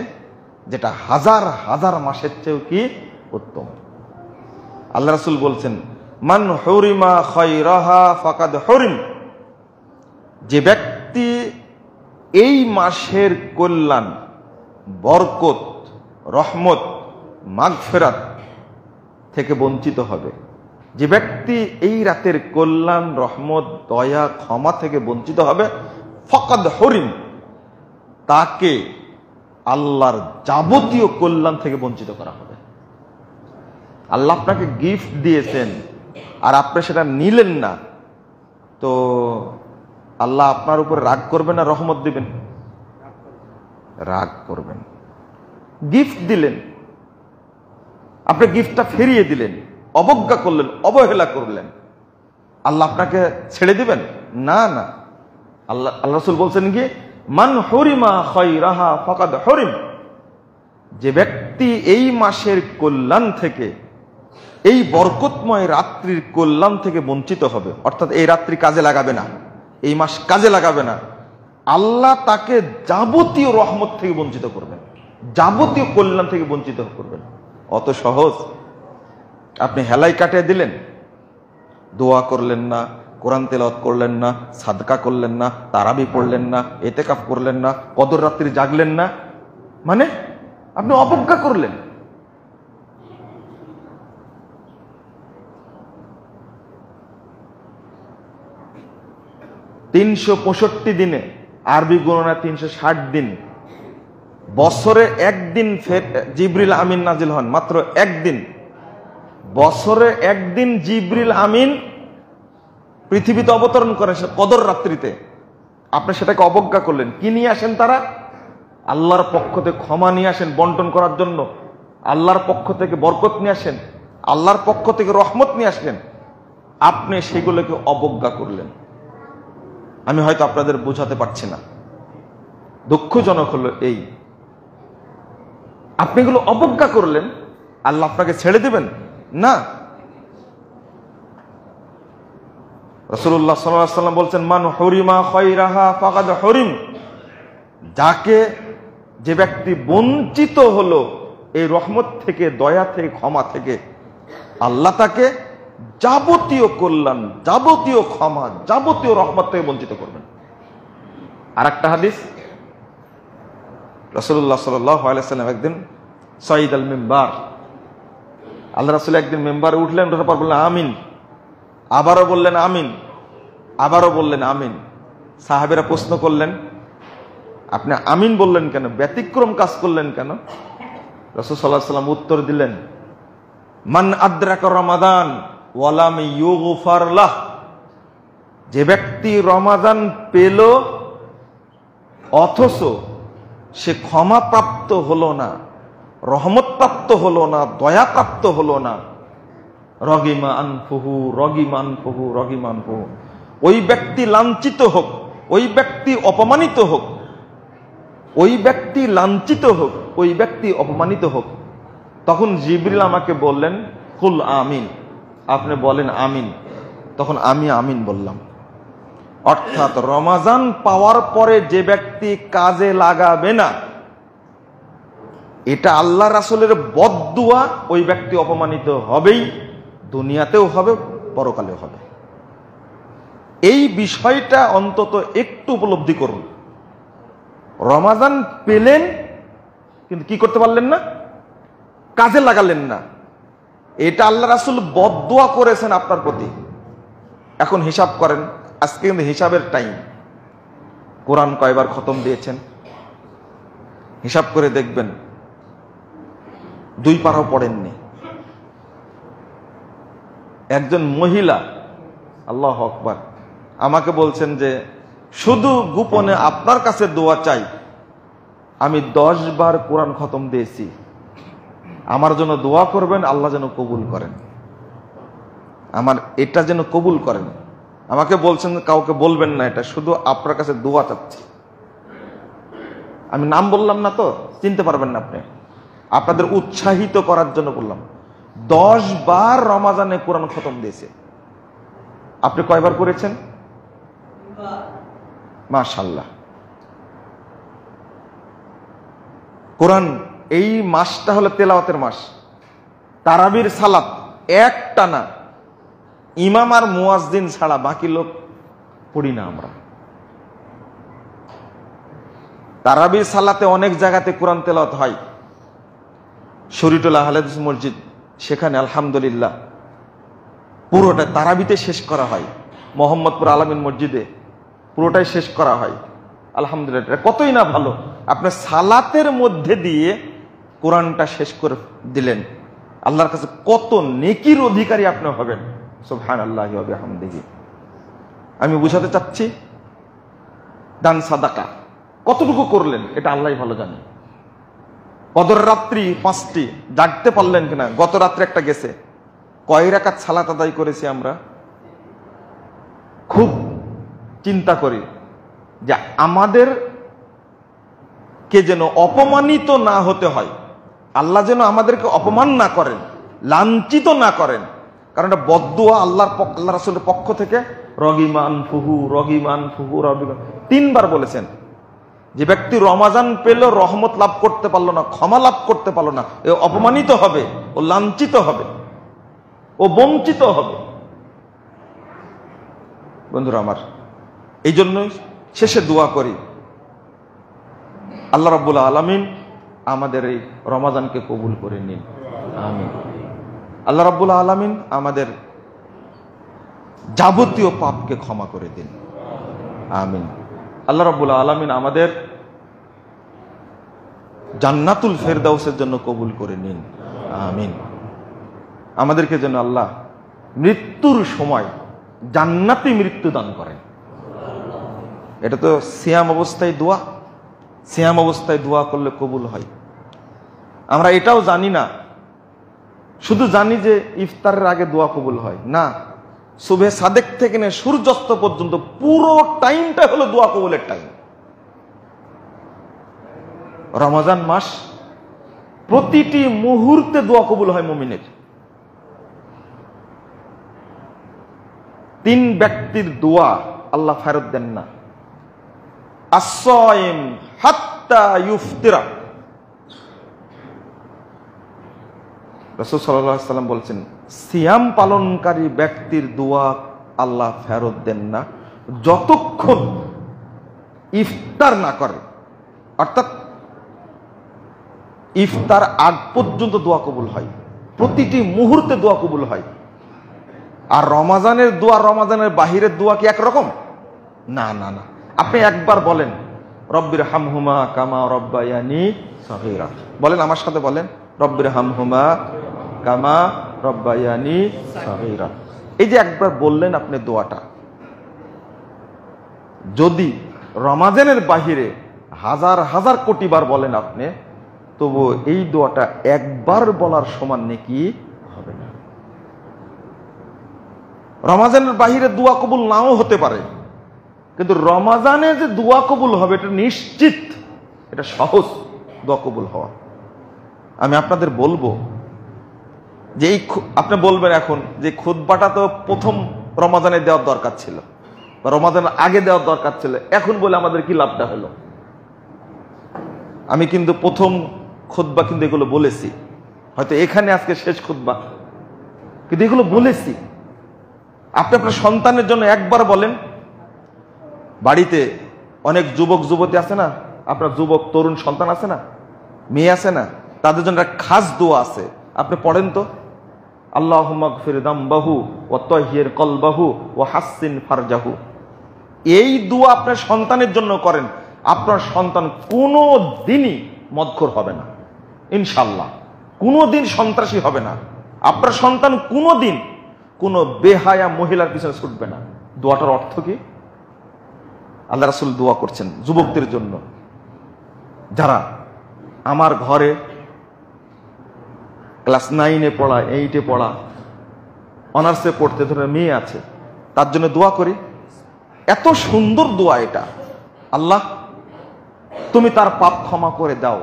যেটা হাজার হাজার মাসের চেয়েও কি উত্তম। আল্লাহ রাসূল বলছেন, মান হুরিমা খায়রাহা ফাকাদ হুরিম, যে ব্যক্তি এই মাসের কল্যাণ, বরকত, রহমত, মাগফিরাত থেকে বঞ্চিত হবে, যে ব্যক্তি এই রাতের কল্যাণ, রহমত, দয়া, ক্ষমা থেকে বঞ্চিত হবে, ফাকাদ হুরিম, তাকে আল্লাহর যাবতীয় কল্যাণ থেকে বঞ্চিত করা হবে। আল্লাহ আপনাকে গিফট দিয়েছেন আর আপনি সেটা নিলেন না, তো আল্লাহ আপনার উপর রাগ করবেন না রহমত দিবেন? রাগ করবেন। গিফট দিলেন, আপনি গিফটটা ফিরিয়ে দিলেন, অবজ্ঞা করলেন, অবহেলা করলেন, আল্লাহ আপনাকে ছেড়ে দিবেন? না না, আল্লাহ রাসূল বলছেন কি, মান হুরিমা খায়রাহা ফাকাদ হুরিম, যে ব্যক্তি এই মাসের কল্যাণ থেকে, এই বরকতময় রাত্রির কল্যাণ থেকে বঞ্চিত হবে, অর্থাৎ এই রাত্রি কাজে লাগাবে না, এই মাস কাজে লাগাবে না, আল্লাহ তাকে যাবতীয় রহমত থেকে বঞ্চিত করবেন, যাবতীয় কল্যাণ থেকে বঞ্চিত করবেন। অত সহজ? আপনি হেলাই কাটিয়ে দিলেন, দোয়া করলেন না, কোরআন তেলাওয়াত করলেন না, সাদকা করলেন না, তারাবি পড়লেন না, ইতিকাফ করলেন না, কদর রাত্রি জাগলেন না, মানে আপনি অবজ্ঞা করলেন। $365 দিনে, আরবি গণনা 360 দিন, বছরে একদিন জিবরিল আমিন নাজিল হন, মাত্র একদিন, বছরে একদিন জিবরিল আমিন পৃথিবীতে অবতরণ করেন কদর রাত্রিতে। আপনি সেটাকে অবজ্ঞা করলেন। কি নিয়ে আসেন তারা? আল্লাহর পক্ষ থেকে ক্ষমা নিয়ে আসেন বন্টন করার জন্য, আল্লাহর পক্ষ থেকে বরকত নিয়ে আসেন, আল্লাহর পক্ষ থেকে রহমত নিয়ে আসলেন, আপনি সেগুলোকে অবজ্ঞা করলেন। আমি হয়তো আপনাদের বোঝাতে পারছি না, দুঃখজনক হলো এই, আপনি এগুলো অবজ্ঞা করলেন, আল্লাহ আপনাকে ছেড়ে দিবেন না। রাসূলুল্লাহ সাল্লাল্লাহু আলাইহি ওয়াসাল্লাম বলছেন, মান হুরিমা খায়রাহা ফাকাদ হুরিম, যে ব্যক্তি বঞ্চিত হলো এই রহমত থেকে, দয়া থেকে, ক্ষমা থেকে, আল্লাহ তাকে যাবতীয় কল্যাণ, যাবতীয় ক্ষমা, যাবতীয় রহমত থেকে বঞ্চিত করবেন। আর একটা হাদিস, রাসূলুল্লাহ সাল্লাল্লাহু আলাইহি ওয়াসাল্লাম একদিন সাইদ আল মিম্বার, আল্লাহ রাসূল একদিন মেম্বারে উঠলেন, ওঠার পর বললেন আমিন, আবারও বললেন আমিন, আবারও বললেন আমিন। সাহাবেরা প্রশ্ন করলেন, আপনি আমিন বললেন কেন, ব্যতিক্রম কাজ করলেন কেন? রাসূল সাল্লাল্লাহু আলাইহি ওয়াসাল্লাম উত্তর দিলেন, মান আদরাকা রমাদান ওয়া লাম ইউগফার লাহ, যে ব্যক্তি রমাদান পেল অথচ সে ক্ষমাপ্রাপ্ত হলো না, রহমত প্রাপ্ত হলো না, দয়া প্রাপ্ত হলো না, রগিমা আনফুহু, রগিমা আনফুহু, রগিমা আনফুহু, ওই ব্যক্তি লাঞ্ছিত হোক, ওই ব্যক্তি অপমানিত হোক, ওই ব্যক্তি লাঞ্ছিত হোক, ওই ব্যক্তি অপমানিত হোক। তখন জিবরিল আমাকে বললেন, কুল আমিন, আপনি বলেন আমিন। তখন আমি আমিন বললাম। অর্থাৎ রমাজান পাওয়ার পরে যে ব্যক্তি কাজে লাগাবে না, এটা আল্লাহ রাসূলের বদদুয়া, ওই ব্যক্তি অপমানিত হবেই, দুনিয়াতেও হবে, পরকালেও হবে। এই বিষয়টা অন্তত একটু উপলব্ধি করুন। রমাজান পেলেন কিন্তু কি করতে পারলেন না, কাজে লাগালেন না, এটা আল্লাহ রাসূল বদদুয়া করেছেন আপনার প্রতি। এখন হিসাব করেন, আজকে কিন্তু হিসাবের টাইম। কোরআন কয়বার খতম দিয়েছেন হিসাব করে দেখবেন, 2 পারাও পড়েননি। একজন মহিলা, আল্লাহু আকবার, আমাকে বলছেন যে শুধু গোপনে আপনার কাছে দোয়া চাই, আমি 10 বার কোরআন খতম দিয়েছি, আমার জন্য দোয়া করবেন, আল্লাহ যেন কবুল করেন, আমার এটা যেন কবুল করেন। আমাকে বলছেন কাউকে বলবেন না, এটা শুধু আপনার কাছে দোয়া চাচ্ছি। আমি নাম বললাম না তো, চিনতে পারবেন না আপনি, আপনাদের উৎসাহিত করার জন্য বললাম। 10 বার রমাজানে কোরআন খতম দিয়েছে, আপনি কয়বার করেছেন? মাশাআল্লাহ। কোরআন এই মাসটা হলো তেলাওয়াতের মাস। তারাবির সালাত একটানা ইমাম আর মুয়াজ্জিন ছাড়া বাকি লোক পড়ি না আমরা। তারাবির সালাতে অনেক জায়গাতে কোরআন তেলাওয়াত হয়। শরীয়তুল্লাহ আহলে হাদিস মসজিদ, সেখানে আলহামদুলিল্লাহ পুরোটা তারাবিতে শেষ করা হয়। মোহাম্মদপুর আলামিন মসজিদে পুরোটাই শেষ করা হয়। আলহামদুলিল্লাহ, কতই না ভালো। আপনি সালাতের মধ্যে দিয়ে কোরআনটা শেষ করে দিলেন, আল্লাহর কাছে কত নেকির অধিকারী আপনি হবেন। সুবহানাল্লাহি ওয়া বিহামদিহি। আমি বুঝাতে চাচ্ছি, দান সাদাকা কতটুকু করলেন এটা আল্লাহই ভালো জানে। কদর রাত্রি 5টি জাগতে পারলেন কিনা? গত রাত্রে একটা গেছে। কয় রাকাত সালাত আদায় করেছি আমরা? খুব চিন্তা করি যে আমাদের কে যেন অপমানিত না হতে হয়, আল্লাহ যেন আমাদেরকে অপমান না করেন, লাঞ্ছিত না করেন। কারণ এটা বদদুয়া আল্লাহ রাসূলের পক্ষ থেকে। রগিমান ফুহু, রগিমান ফুহু, রগিমান 3 বার বলেছেন। যে ব্যক্তি রমাজান পেল, রহমত লাভ করতে পারলো না, ক্ষমা লাভ করতে পারলো না, এ অপমানিত হবে, ও লাঞ্ছিত হবে, ও বঞ্চিত হবে। বন্ধুরা আমার, এই জন্যই শেষে দোয়া করি, আল্লাহ রাব্বুল আলামিন আমাদের এই রমাজানকে কবুল করে নিন, আমিন। আল্লাহ রাব্বুল আলামিন আমাদের যাবতীয় পাপকে ক্ষমা করে দিন, আমিন। আল্লাহ রাব্বুল আলামিন আমাদের জান্নাতুল ফেরদাউসের জন্য কবুল করে নিন, আমিন। আমাদেরকে যেন আল্লাহ মৃত্যুর সময় জান্নাতি মৃত্যু দান করেন। এটা তো সিয়াম অবস্থায় দোয়া। সিয়াম অবস্থায় দোয়া করলে কবুল হয়। আমরা এটাও জানি না, শুধু জানি যে ইফতারের আগে দোয়া কবুল হয় না। সুবহে সাদেক থেকে নিয়ে সূর্যাস্ত পর্যন্ত পুরো টাইমটা হলো দোয়া কবুলের টাইম। রমজান মাস প্রতিটি মুহূর্তে দোয়া কবুল হয় মুমিনের। 3 ব্যক্তির দোয়া আল্লাহ ফেরত দেন না। as-সাইম হাত্তা ইফতিরা। রাসূল সাল্লাল্লাহু আলাইহি ওয়াসাল্লাম বলেছেন, সিয়াম পালনকারী ব্যক্তির দোয়া আল্লাহ ফেরত দেন না যতক্ষণ ইফতার না করে। অর্থাৎ ইফতার আগ পর্যন্ত দোয়া কবুল হয়, প্রতিটি মুহূর্তে দোয়া কবুল হয়। আর রমাজানের দোয়া, রমাজানের বাহিরের দোয়া কি একরকম? না না না। আপনি একবার বলেন, রব্বির হামহুমা কামা রব্বায়ানি সগীরা। বলেন, আমার সাথে বলেন, রব্বির হামহুমা কামা রব্বায়ানি সগীরা। এই যে একবার বললেন আপনি দোয়াটা, যদি রমাজানের বাহিরে হাজার হাজার কোটি বার বলেন আপনি, তবু এই দোয়াটা একবার বলার সমান নেকি হবে না। রমাজানের বাহিরে দোয়া কবুল নাও হতে পারে, কিন্তু রমাজানে যে দোয়া কবুল হবে এটা নিশ্চিত, এটা সহজ দোয়া কবুল হওয়া। আমি আপনাদের বলবো যে আপনি বলবেন এখন যে খুতবাটা তো প্রথম রমাজানে দেওয়ার দরকার ছিল, বা রমাজানের আগে দেওয়ার দরকার ছিল, এখন বলে আমাদের কি লাভটা হলো? আমি কিন্তু প্রথম খুতবা কিন্তু এগুলো বলেছি, হয়তো এখানে আজকে শেষ খুতবা, কিন্তু এগুলো বলেছি। আপনি আপনার সন্তানের জন্য একবার বলেন। বাড়িতে অনেক যুবক যুবতী আছে না, আপনার যুবক তরুণ সন্তান আছে না, মেয়ে আছে না, তাদের জন্য একটা খাস দোয়া আছে, আপনি পড়েন তো। আল্লাহুম্মা গফির যামবাহু ওয়া তাহহির কলবাহু ওয়া হাসসিন ফারজাহু। এই দোয়া আপনার সন্তানের জন্য করেন, আপনার সন্তান কোনো দিনই মদখোর হবে না ইনশাআল্লাহ, কোনো দিন সন্ত্রাসী হবে না। আপনার সন্তান কোনো দিন কোনো বেহায়া মহিলার পিছনে ছুটবে না। দোয়াটার অর্থ কি? আল্লাহ রাসূল দোয়া করছেন যুবকদের জন্য, যারা আমার ঘরে ক্লাস 9-এ পড়া, 8-এ পড়া, অনার্সে পড়তে ধরে মেয়ে আছে, তার জন্য দোয়া করি। এত সুন্দর দোয়া এটা। আল্লাহ তুমি তার পাপ ক্ষমা করে দাও,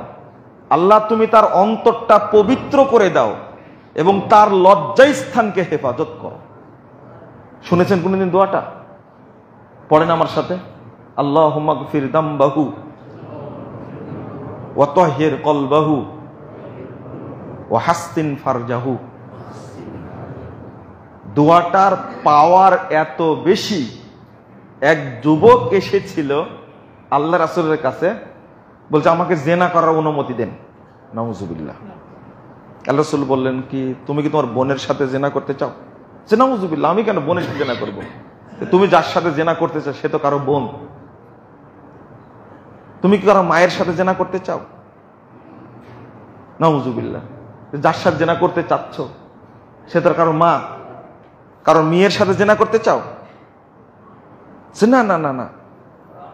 আল্লাহ তুমি তার অন্তরটা পবিত্র করে দাও, এবং তার লজ্জাস্থানকে হেফাজত করো। শুনেছেন কোনদিন দোয়াটা? পড়েন আমার সাথে, আল্লাহুম্মা গফির দামবাহু ওয়া তাহহির কলবাহু ওয়া হাসসিন ফারজাহু। দোয়াটার পাওয়ার এত বেশি, এক যুবক এসেছিল আল্লাহ রাসূলের কাছে, বলছে আমাকে জিনা করার অনুমতি দেন। নাউজুবিল্লাহ। আল্লাহ রাসূল বললেন, কি তুমি কি তোমার বোনের সাথে জিনা করতে চাও? যে নাউজুবিল্লাহ, আমি কেন বোনের সাথে জিনা করব? তুমি যার সাথে জিনা করতে চাও সে তো কারো বোন। তুমি কি কারো মায়ের সাথে জিনা করতে চাও? নাউজুবিল্লাহ। যার সাথে জিনা করতে চাচ্ছ সে তো কারো মা, কারো মেয়ের সাথে জিনা করতে চাও? না না না না।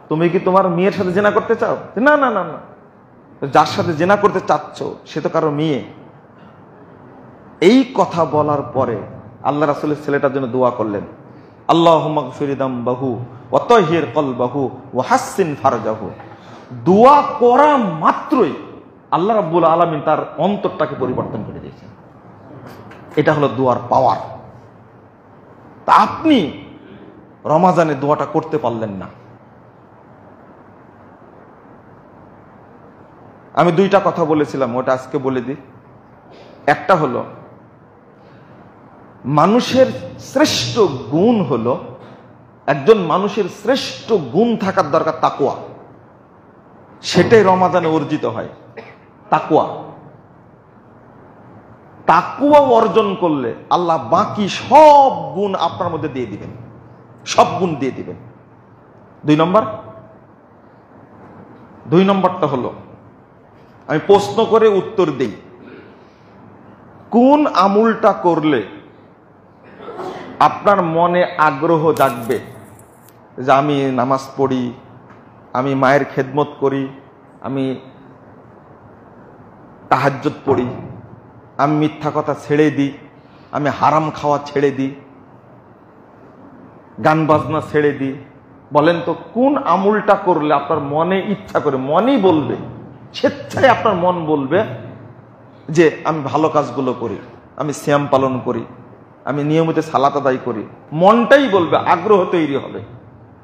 তুমি কি তোমার মেয়ের সাথে জিনা করতে চাও? না না না না। যার সাথে জিনা করতে চাচ্ছ সে তো কারো মেয়ে। এই কথা বলার পরে আল্লাহ রাসূলের ছেলেটার জন্য দোয়া করলেন, আল্লাহুম্মা গফির দামবাহু ওয়া তাহহির কলবাহু ওয়া হাসসিন ফারজাহু। দোয়া করা মাত্রই আল্লাহ রাব্বুল আলামিন তার অন্তরটাকে পরিবর্তন করে দিয়েছেন। এটা হলো দোয়ার পাওয়ার। তা আপনি রমাজানে দোয়াটা করতে পারলেন না। আমি দুইটা কথা বলেছিলাম, ওটা আজকে বলে দিই। একটা হলো, মানুষের শ্রেষ্ঠ গুণ হলো, একজন মানুষের শ্রেষ্ঠ গুণ থাকার দরকার তাকওয়া। সেটাই রমাজানে অর্জিত হয়, তাকওয়া। তাকওয়া অর্জন করলে আল্লাহ বাকি সব গুণ আপনার মধ্যে দিয়ে দিবেন, সব গুণ দিয়ে দিবেন। দুই নম্বরটা হলো, আমি প্রশ্ন করে উত্তর দেই, কোন আমলটা করলে আপনার মনে আগ্রহ জাগবে যে আমি নামাজ পড়ি, আমি মায়ের খেদমত করি, আমি তাহাজ্জুদ পড়ি, আমি মিথ্যা কথা ছেড়ে দিই, আমি হারাম খাওয়া ছেড়ে দিই, গান বাজনা ছেড়ে দিই। বলেন তো কোন আমলটা করলে আপনার মনে ইচ্ছা করে, মনেই বলবে, স্বেচ্ছায় আপনার মন বলবে যে আমি ভালো কাজগুলো করি, আমি সিয়াম পালন করি, আমি নিয়মিত সালাত আদায় করি। মনটাই বলবে, আগ্রহ তৈরি হবে।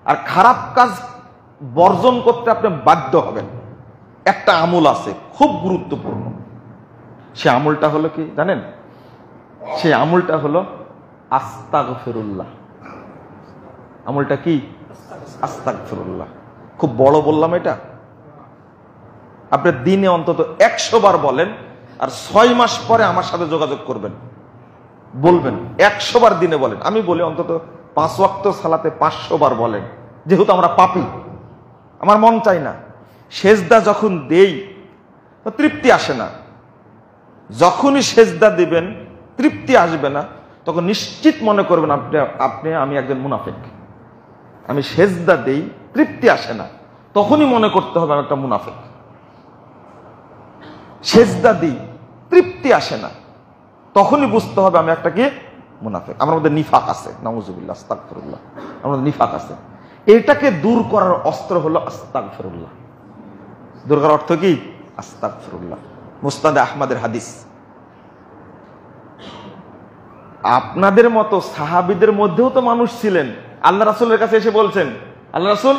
আর খারাপ কাজ বর্জন করতে আপনি বাধ্য হবেন। একটা আমল আছে খুব গুরুত্বপূর্ণ, সে আমলটা হলো কি জানেন? সে আমলটা হলো আস্তাগফিরুল্লাহ। আমলটা কি? আস্তাগফিরুল্লাহ। খুব বড় বললাম এটা। আপনি দিনে অন্তত 100 বার বলেন, আর 6 মাস পরে আমার সাথে যোগাযোগ করবেন, বলবেন 100 বার দিনে বলেন। আমি বলি অন্তত 5 ওয়াক্ত সালাতে 500 বার বলেন, যেহেতু আমরা পাপী, আমার মন চাই না। সেজদা যখন দেই তো তৃপ্তি আসে না। যখনই সেজদা দিবেন তৃপ্তি আসবে না, তখন নিশ্চিত মনে করবেন আমি একজন মুনাফিক। আমি সেজদা দেই, তৃপ্তি আসে না, তখনই মনে করতে হবে আমি একটা মুনাফিক। সেজদা দিই, তৃপ্তি আসে না, তখনই বুঝতে হবে আমি একটা কি? মুনাফিক। আমার মধ্যে নিফাক আছে। নাউজুবিল্লাহ, আস্তাগফিরুল্লাহ। আমার মধ্যে নিফাক আছে। এটাকে দূর করার অস্ত্র হলো আস্তাগফিরুল্লাহ। দূর করার অর্থ কি? আস্তাগফিরুল্লাহ। মুসনাদে আহমদের হাদিস। আপনাদের মতো সাহাবীদের মধ্যেও তো মানুষ ছিলেন, আল্লাহ রাসূলের কাছে এসে বলছেন, আল্লাহ রাসূল,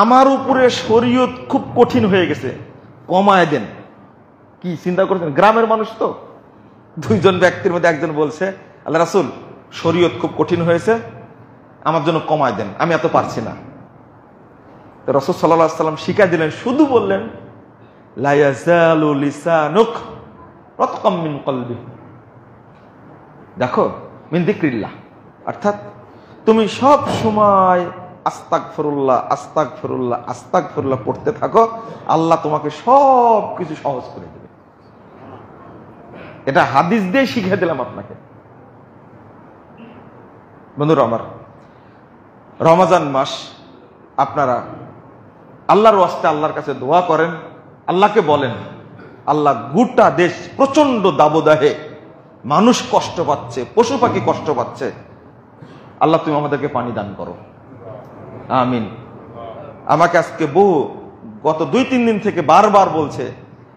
আমার উপরে শরীয়ত খুব কঠিন হয়ে গেছে, কমায় দেন। কি চিন্তা করছেন? গ্রামের মানুষ তো। দুইজন ব্যক্তির মধ্যে একজন বলছে, আল্লাহ রাসূল, শরীয়ত খুব কঠিন হয়েছে, আমার জন্য কমায় দেন, আমি এত পারছি না। তো রাসূল সাল্লাল্লাহু আলাইহি ওয়াসাল্লাম শিখাই দিলেন, শুধু বললেন, লা ইয়াজালু লিসানুক রাতকাম মিন কলবি। দেখো, মিন যিকরিল্লাহ, অর্থাৎ তুমি সব সময় আস্তাগফিরুল্লাহ আস্তাগফিরুল্লাহ আস্তাগফিরুল্লাহ পড়তে থাকো, আল্লাহ তোমাকে সব কিছু সহজ করে দেবে। এটা হাদিস দিয়ে শিখিয়ে দিলাম আপনাকে। বন্ধুরা আমার, রমজান মাস আপনারা আল্লাহর ওয়াস্তে আল্লাহর কাছে দোয়া করেন, আল্লাহকে বলেন, আল্লাহ গোটা দেশ প্রচন্ড দাবদাহে, মানুষ কষ্ট পাচ্ছে, পশু পাখি কষ্ট পাচ্ছে, আল্লাহ তুমি আমাদেরকে পানি দান করো, আমিন। আমাকে আজকে গত 2-3 দিন থেকে বারবার বলছে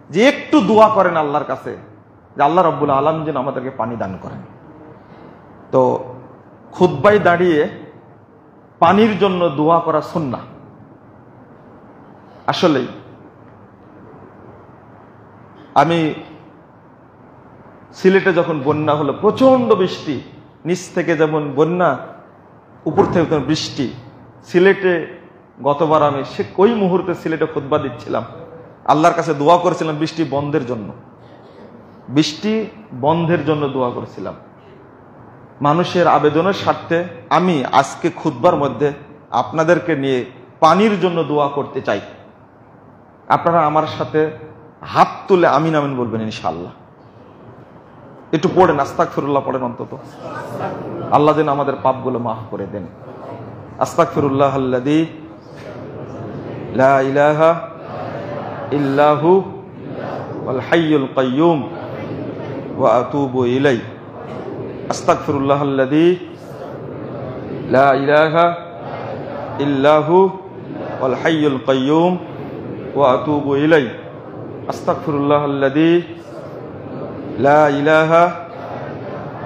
যে একটু দোয়া করেন আল্লাহর কাছে, যে আল্লাহ রাব্বুল আলামিন যেন আমাদেরকে পানি দান করেন। তো খুতবায় দাঁড়িয়ে পানির জন্য দোয়া করা সুন্নাহ। আসলেই আমি সিলেটে যখন বন্যা হলো, প্রচন্ড বৃষ্টি, নিচ থেকে যেমন বন্যা, উপর থেকে তেমন বৃষ্টি। সিলেটে গতবার আমি ওই মুহূর্তে সিলেটে খুতবা দিচ্ছিলাম, আল্লাহর কাছে দোয়া করেছিলাম বৃষ্টি বন্ধের জন্য, বৃষ্টি বন্ধের জন্য দোয়া করেছিলাম। মানুষের আবেদনের স্বার্থে আমি আজকে খুতবার মধ্যে আপনাদেরকে নিয়ে পানির জন্য দোয়া করতে চাই। আপনারা আমার সাথে হাত তুলে আমিন আমিন বলবেন ইনশাআল্লাহ। একটু পড়েন, আস্তাগফিরুল্লাহ পড়েন অন্তত, আল্লাহ যেন আমাদের পাপগুলো মাফ করে দেন। আস্তাগফিরুল্লাহ আল্লাযী লা ইলাহা ইল্লাহু ওয়াল হাইয়ুল কাইয়্যুম ওয়া আতুবু ইলাইহি। আস্তাগফিরুল্লাহ আল্লাযী লা ইলাহা ইল্লাহু ওয়াল হাইয়ুল কাইয়্যুম ওয়া আতুবু ইলাইহি। আস্তাগফিরুল্লাহ আল্লাযী লা ইলাহা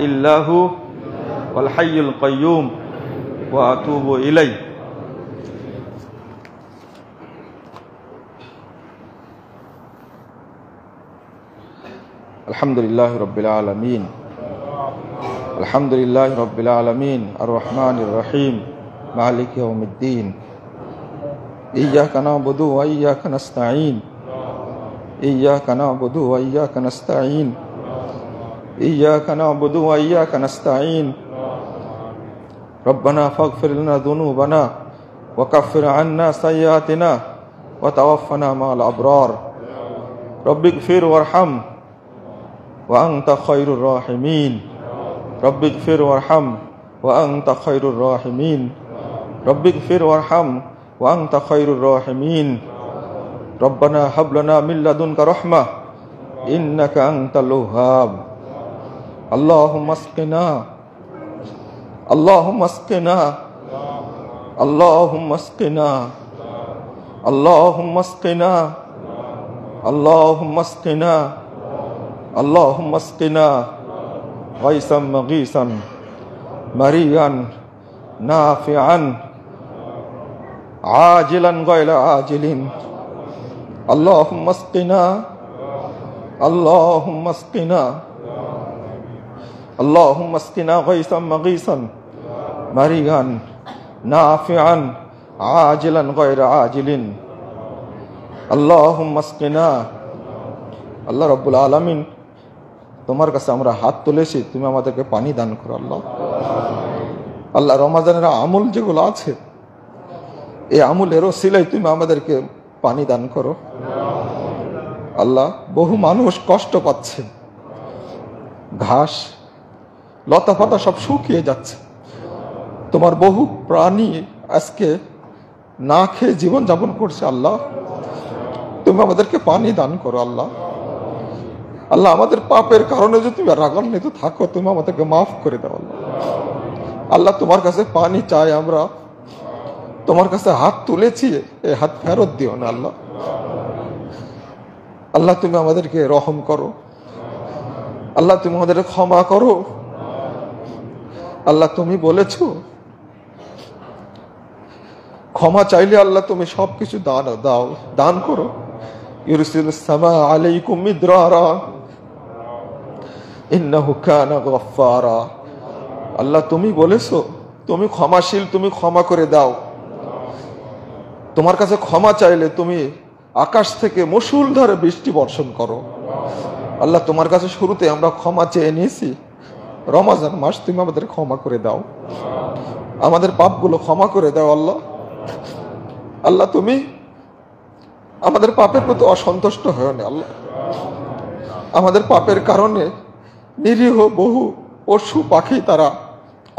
ইল্লাহু ওয়াল হাইয়ুল কাইয়্যুম ওয়া আতুবু ইলাইহি। আলহামদুলিল্লাহি রাব্বিল আলামিন, আলহামদুলিল্লাহি রাব্বিল আলামিন, আর রহমানির রহিম, মালিকি ইয়াউমিদ্দিন। ইয়্যাকা না'বুদু ওয়া ইয়্যাকা নাস্তাঈন, ইয়্যাকা না'বুদু ওয়া ইয়্যাকা নাস্তাঈন, ইয়্যাকা না'বুদু ওয়া ইয়্যাকা নাস্তাঈন। রব্বানা ফাগফির লানা যুনুবানা ওয়া কাফির আন্না সাইয়্যাতিনা ওয়া তাওয়াফানা মা'আল আবরার। রব্বিগফির ওয়ারহাম ওয়া আনতা খায়রুর রাহিমিন। রব্বিগফির ওয়ারহাম ওয়া আনতা খায়রুর রাহিমিন। রব্বিগফির ওয়ারহাম ওয়া আনতা খায়রুর রাহিমিন। রব্বানা হাব লানা মিন লাদুনকা রাহমাহ ইন্নাকা আনতাল ওয়াহ্হাব। আল্লাহুম্মা আসকিনা, আল্লাহুম্মা আসকিনা, আল্লাহুম্মা আসকিনা, আল্লাহুম্মা আসকিনা, আল্লাহুম্মা আসকিনা, আল্লাহুম্মা আসকিনা গায়সাম মাগীসান মারিয়ান নাফিআন আজিলান গায়রা আজিলিন। আল্লাহুম্মা আসকিনা, আল্লাহুম্মা আসকিনা, আল্লাহুম্মা আসকিনা গায়সাম মাগীসান মারিয়ান নাফিআন আজিলান গায়রা আজিলিন। আল্লাহুম্মা আসকিনা। আল্লাহ রাব্বুল আলামিন, তোমার কাছে আমরা হাত তুলেছি, তুমি আমাদেরকে পানি দান করো আল্লাহ। আল্লাহ, রমাদানের আমল যেগুলো আছে, এই আমলের ওসিলায় তুমি আমাদেরকে পানি দান করো আল্লাহ। বহু মানুষ কষ্ট পাচ্ছে, ঘাস লতা পাতা সব শুকিয়ে যাচ্ছে, তোমার বহু প্রাণী আজকে না খেয়ে জীবন যাপন করছে আল্লাহ। তুমি আমাদেরকে পানি দান করো আল্লাহ। আল্লাহ, আমাদের পাপের কারণে যদি তুমি রাগান্বিত থাকো, তুমি আমাদেরকে মাফ করে দাও আল্লাহ। আল্লাহ, তোমার কাছে পানি চাই, আমরা তোমার কাছে হাত তুলেছি, এই হাত ফেরত দিও না আল্লাহ। আল্লাহ, তুমি আমাদেরকে রহম করো আল্লাহ, তুমি আমাদেরকে ক্ষমা করো আল্লাহ। তুমি বলেছো ক্ষমা চাইলে আল্লাহ তুমি সবকিছু দান করো। ইউরসিলুস সামা আলাইকুম মিদরারা ইন্নাহু কানা গফফারা। আল্লাহ, তুমি বলেছো তুমি ক্ষমাশীল, তুমি ক্ষমা করে দাও। তোমার কাছে ক্ষমা চাইলে তুমি আকাশ থেকে মুষলধারে বৃষ্টি বর্ষণ করো আল্লাহ। তোমার কাছে শুরুতে আমরা ক্ষমা চেয়ে নিয়েছি, রমজান মাস তুমি আমাদের ক্ষমা করে দাও, আমাদের পাপগুলো ক্ষমা করে দাও আল্লাহ। আল্লাহ, তুমি আমাদের পাপের প্রতি অসন্তুষ্ট হয় না আল্লাহ। আমাদের পাপের কারণে নিরীহ বহু পশু পাখি তারা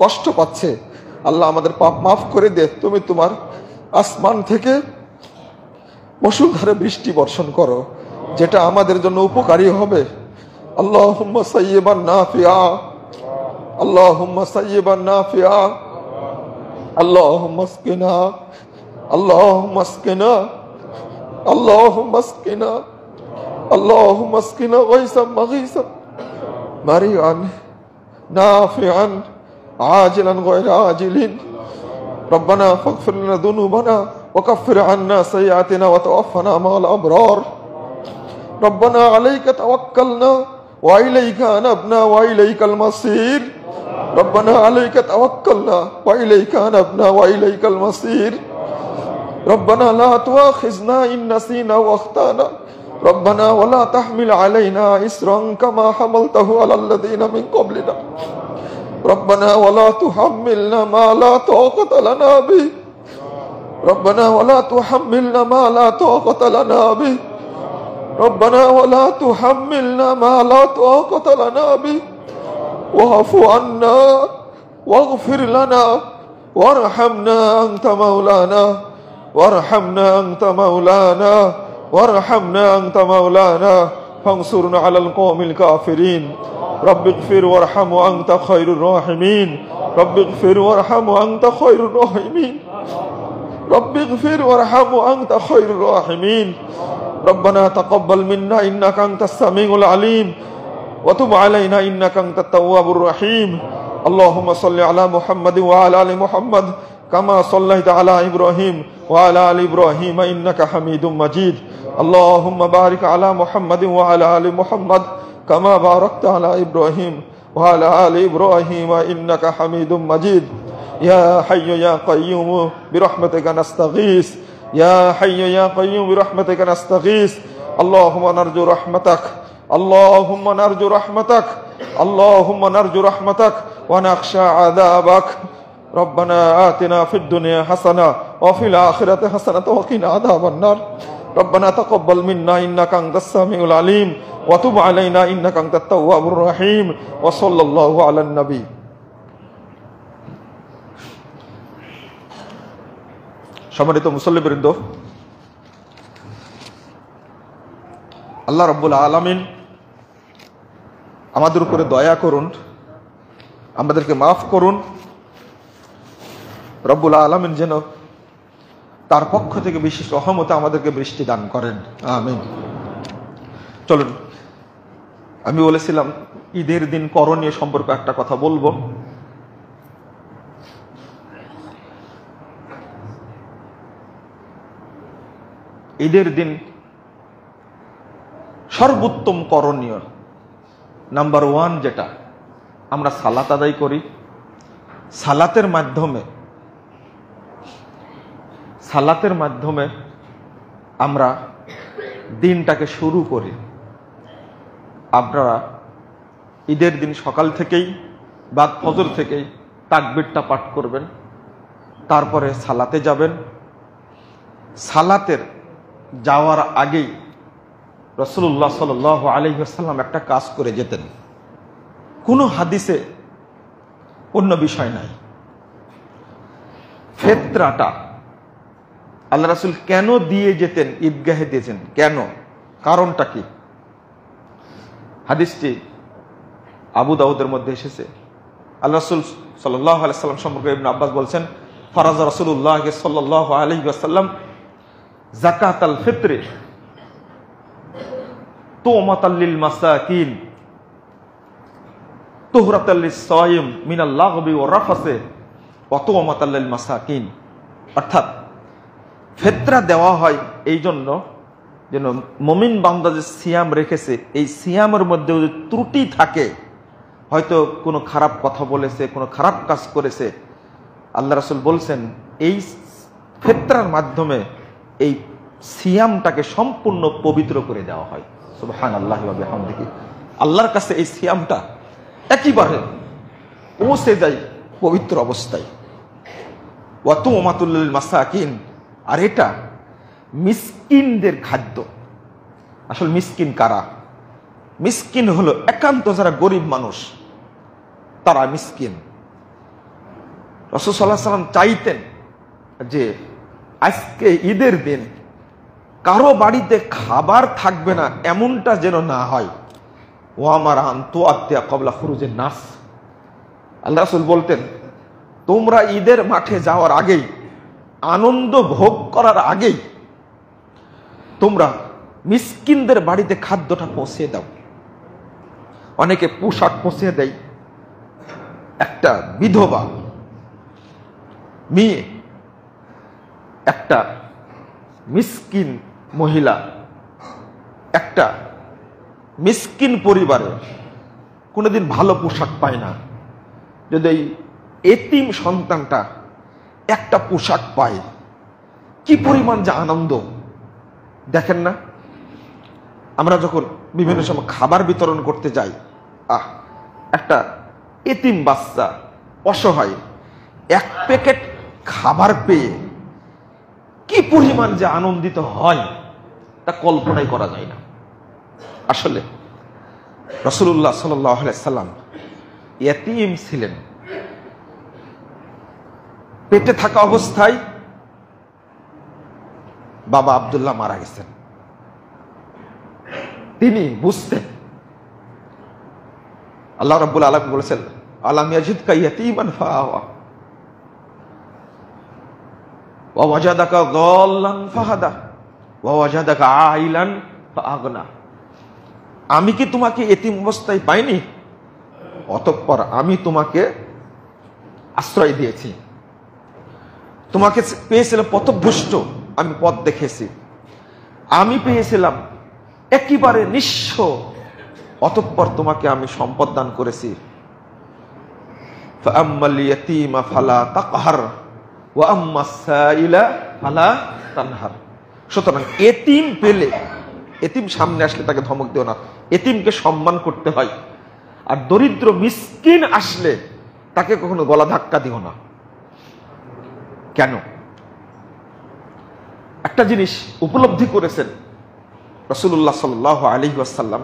কষ্ট পাচ্ছে আল্লাহ। আমাদের পাপ মাফ করে দে, তুমি তোমার আসমান থেকে মুষলধারে বৃষ্টি বর্ষণ করো, যেটা আমাদের জন্য উপকারী হবে। আল্লাহুম্মা সাইয়্যিবান নাফিআ, আল্লাহুম্মা সাইয়্যিবান নাফিআ, আল্লাহুম্মা আসকিনা, আল্লাহুম্মা আসকিনা, আল্লাহুম্মা আসকিনা, আল্লাহুম্মা আসকিনা গায়সাম মাগীসান মারিয়ান নাফিআন عاجلا غير عاجل ربنا فاغفر لنا ذنوبنا وكفر عنا سيئاتنا وتوفنا مع الأبرار ربنا عليك توكلنا وإليك أنبنا وإليك المصير ربنا عليك توكلنا وإليك أنبنا وإليك المصير ربنا لا تؤاخذنا إن نسينا واخطأنا ربنا ولا تحمل علينا إصرا كما حملته على الذين من قبلنا ربنا ولا تحملنا ما لا طاقة لنا به ربنا ولا تحملنا ما لا طاقة لنا به ربنا ولا تحملنا ما لا طاقة لنا به واعف عنا واغفر لنا وارحمنا أنت مولانا وارحمنا أنت مولانا وارحمنا أنت مولانا فانصرنا على القوم الكافرين رب اغفر وارحم وأنت خير الراحمين رب اغفر وارحم وأنت خير الراحمين رب اغفر وارحم وأنت خير الراحمين ربنا تقبل منا إنك أنت السميع العليم وتب علينا إنك أنت التواب الرحيم اللهم صل على محمد وعلى آل محمد كما صليت على إبراهيم وعلى آل إبراهيم إنك حميد مجيد اللهم بارك على محمد وعلى آل محمد كما باركت على إبراهيم وعلى آل إبراهيم إنك حميد مجيد يا حي يا قيوم برحمتك نستغيث يا حي يا قيوم برحمتك نستغيث اللهم نرجو رحمتك اللهم نرجو رحمتك اللهم نرجو رحمتك ونخشى عذابك ربنا آتنا في الدنيا حسنة وفي الآخرة حسنة وقنا عذاب النار ربنا تقبل منا إنك أنت السميع العليم وتب علينا إنك أنت التواب الرحيم وصلى الله على النبي সম্মানিত মুসল্লিবৃন্দ, আল্লাহ রাব্বুল আলামিন আমাদের উপরে দয়া করুন, আমাদেরকে মাফ করুন। রব্বুল আলামিন যেন তার পক্ষ থেকে বিশেষ রহমতে আমাদেরকে বৃষ্টি দান করেন, আমিন। চলুন, আমি বলেছিলাম ঈদের দিন করণীয় সম্পর্কে একটা কথা বলবো। ঈদের দিন সর্বোত্তম করণীয় নাম্বার 1 যেটা, আমরা সালাত আদায় করি। সালাতের মাধ্যমে আমরা দিনটাকে শুরু করি। আপনারা ঈদের দিন সকাল থেকেই বা ফজর থেকেই তাকবীরটা পাঠ করবেন, তারপরে সালাতে যাবেন। সালাতের যাওয়ার আগেই রাসূলুল্লাহ সাল্লাল্লাহু আলাইহি ওয়াসাল্লাম একটা কাজ করে যেতেন, কোনো হাদিসে অন্য বিষয় নাই। ফিতরাটা আল্লাহ রাসূল কেন দিয়ে যেতেন, ঈদগাহে দিয়েছেন কেন, কারণটা কি? হাদিসটি আবু দাউদের মধ্যে এসেছে। আল্লাহ রাসূল সাল্লাল্লাহু আলাইহি ওয়াসাল্লাম সম্পর্কে ইবনে আব্বাস বলছেন, ফারাজা রাসূলুল্লাহ সাল্লাল্লাহু আলাইহি ওয়াসাল্লাম যাকাতাল ফিত্রি তুমাতাল লিল মাসাকিন তুহরাতাল লিস-সায়িম মিনাল লাগবি ওয়া রাফাসি ওয়া তুমাতাল লিল মাসাকিন। অর্থাৎ ফিতরা দেওয়া হয় এই জন্য যেন মুমিন বান্দা যে সিয়াম রেখেছে, এই সিয়ামের মধ্যে যদি ত্রুটি থাকে, হয়তো কোনো খারাপ কথা বলেছে, কোনো খারাপ কাজ করেছে, আল্লাহ রাসূল বলছেন এই ফিতরার মাধ্যমে এই সিয়ামটাকে সম্পূর্ণ পবিত্র করে দেওয়া হয়। সুবহানাল্লাহি ওয়া বিহামদিহি। আল্লাহর কাছে এই সিয়ামটা একেবারে পৌঁছে যায় পবিত্র অবস্থায়। ওয়া তুমাতুল লিল মাসাকিন, আর এটা মিসকিনদের খাদ্য। আসলে মিসকিন কারা? মিসকিন হলো একান্ত যারা গরিব মানুষ, তারা মিসকিন। রাসূল সাল্লাল্লাহু আলাইহি ওয়াসাল্লাম চাইতেন যে আজকে ঈদের দিন কারো বাড়িতে খাবার থাকবে না, এমনটা যেন না হয়। ও আমার আন্তু আত্মা কবলা খুরুজের নাস, আল্লাহ রাসূল বলতেন তোমরা ঈদের মাঠে যাওয়ার আগেই, আনন্দ ভোগ করার আগেই তোমরা মিসকিনদের বাড়িতে খাদ্যটা পৌঁছে দাও। অনেকে পোশাক পৌঁছে দেয়, একটা একটা বিধবা মেয়ে, একটা মিসকিন মহিলা, একটা মিসকিন পরিবারে কোনোদিন ভালো পোশাক পায় না, যদি এই এতিম সন্তানটা একটা পোশাক পায়, কি পরিমাণ যে আনন্দ দেখেন না। আমরা যখন বিভিন্ন সময় খাবার বিতরণ করতে যাই, একটা এতিম বাচ্চা অসহায় এক প্যাকেট খাবার পেয়ে কি পরিমাণ যে আনন্দিত হয় তা কল্পনাই করা যায় না। আসলে রাসূলুল্লাহ সাল্লাল্লাহু আলাইহি সাল্লাম ইয়েতিম ছিলেন। পেটে থাকা অবস্থায় বাবা আব্দুল্লাহ মারা গেছেন। তিনি বুঝতেন, আল্লাহ রাব্বুল আলামিন বলেছেন, আলাম ইয়াজিদকা ইয়াতীমান ফাআওয়া ওয়া ওয়াজাদাকা যাল্লান ফাহাদা ওয়া ওয়াজাদাকা আইলান ফাআগনা। আমি কি তোমাকে এতিম অবস্থায় পাইনি? অতঃপর আমি তোমাকে আশ্রয় দিয়েছি। তোমাকে পেয়েছিলাম পথভ্রষ্ট, আমি পথ দেখেছি। আমি পেয়েছিলাম একেবারে নিঃস্ব, অতঃপর তোমাকে আমি সম্পদ দান করেছি। ফাআম্মাল ইয়াতীমা ফালা তাকহার ওয়া আম্মাস সাইলা ফালা তানহার। সুতরাং এতিম পেলে, এতিম সামনে আসলে তাকে ধমক দিও না, এতিমকে সম্মান করতে হয়। আর দরিদ্র মিসকিন আসলে তাকে কখনো গলা ধাক্কা দিও না। কেন? একটা জিনিস উপলব্ধি করেছেন রাসূলুল্লাহ সাল্লাল্লাহু আলাইহি ওয়াসাল্লাম,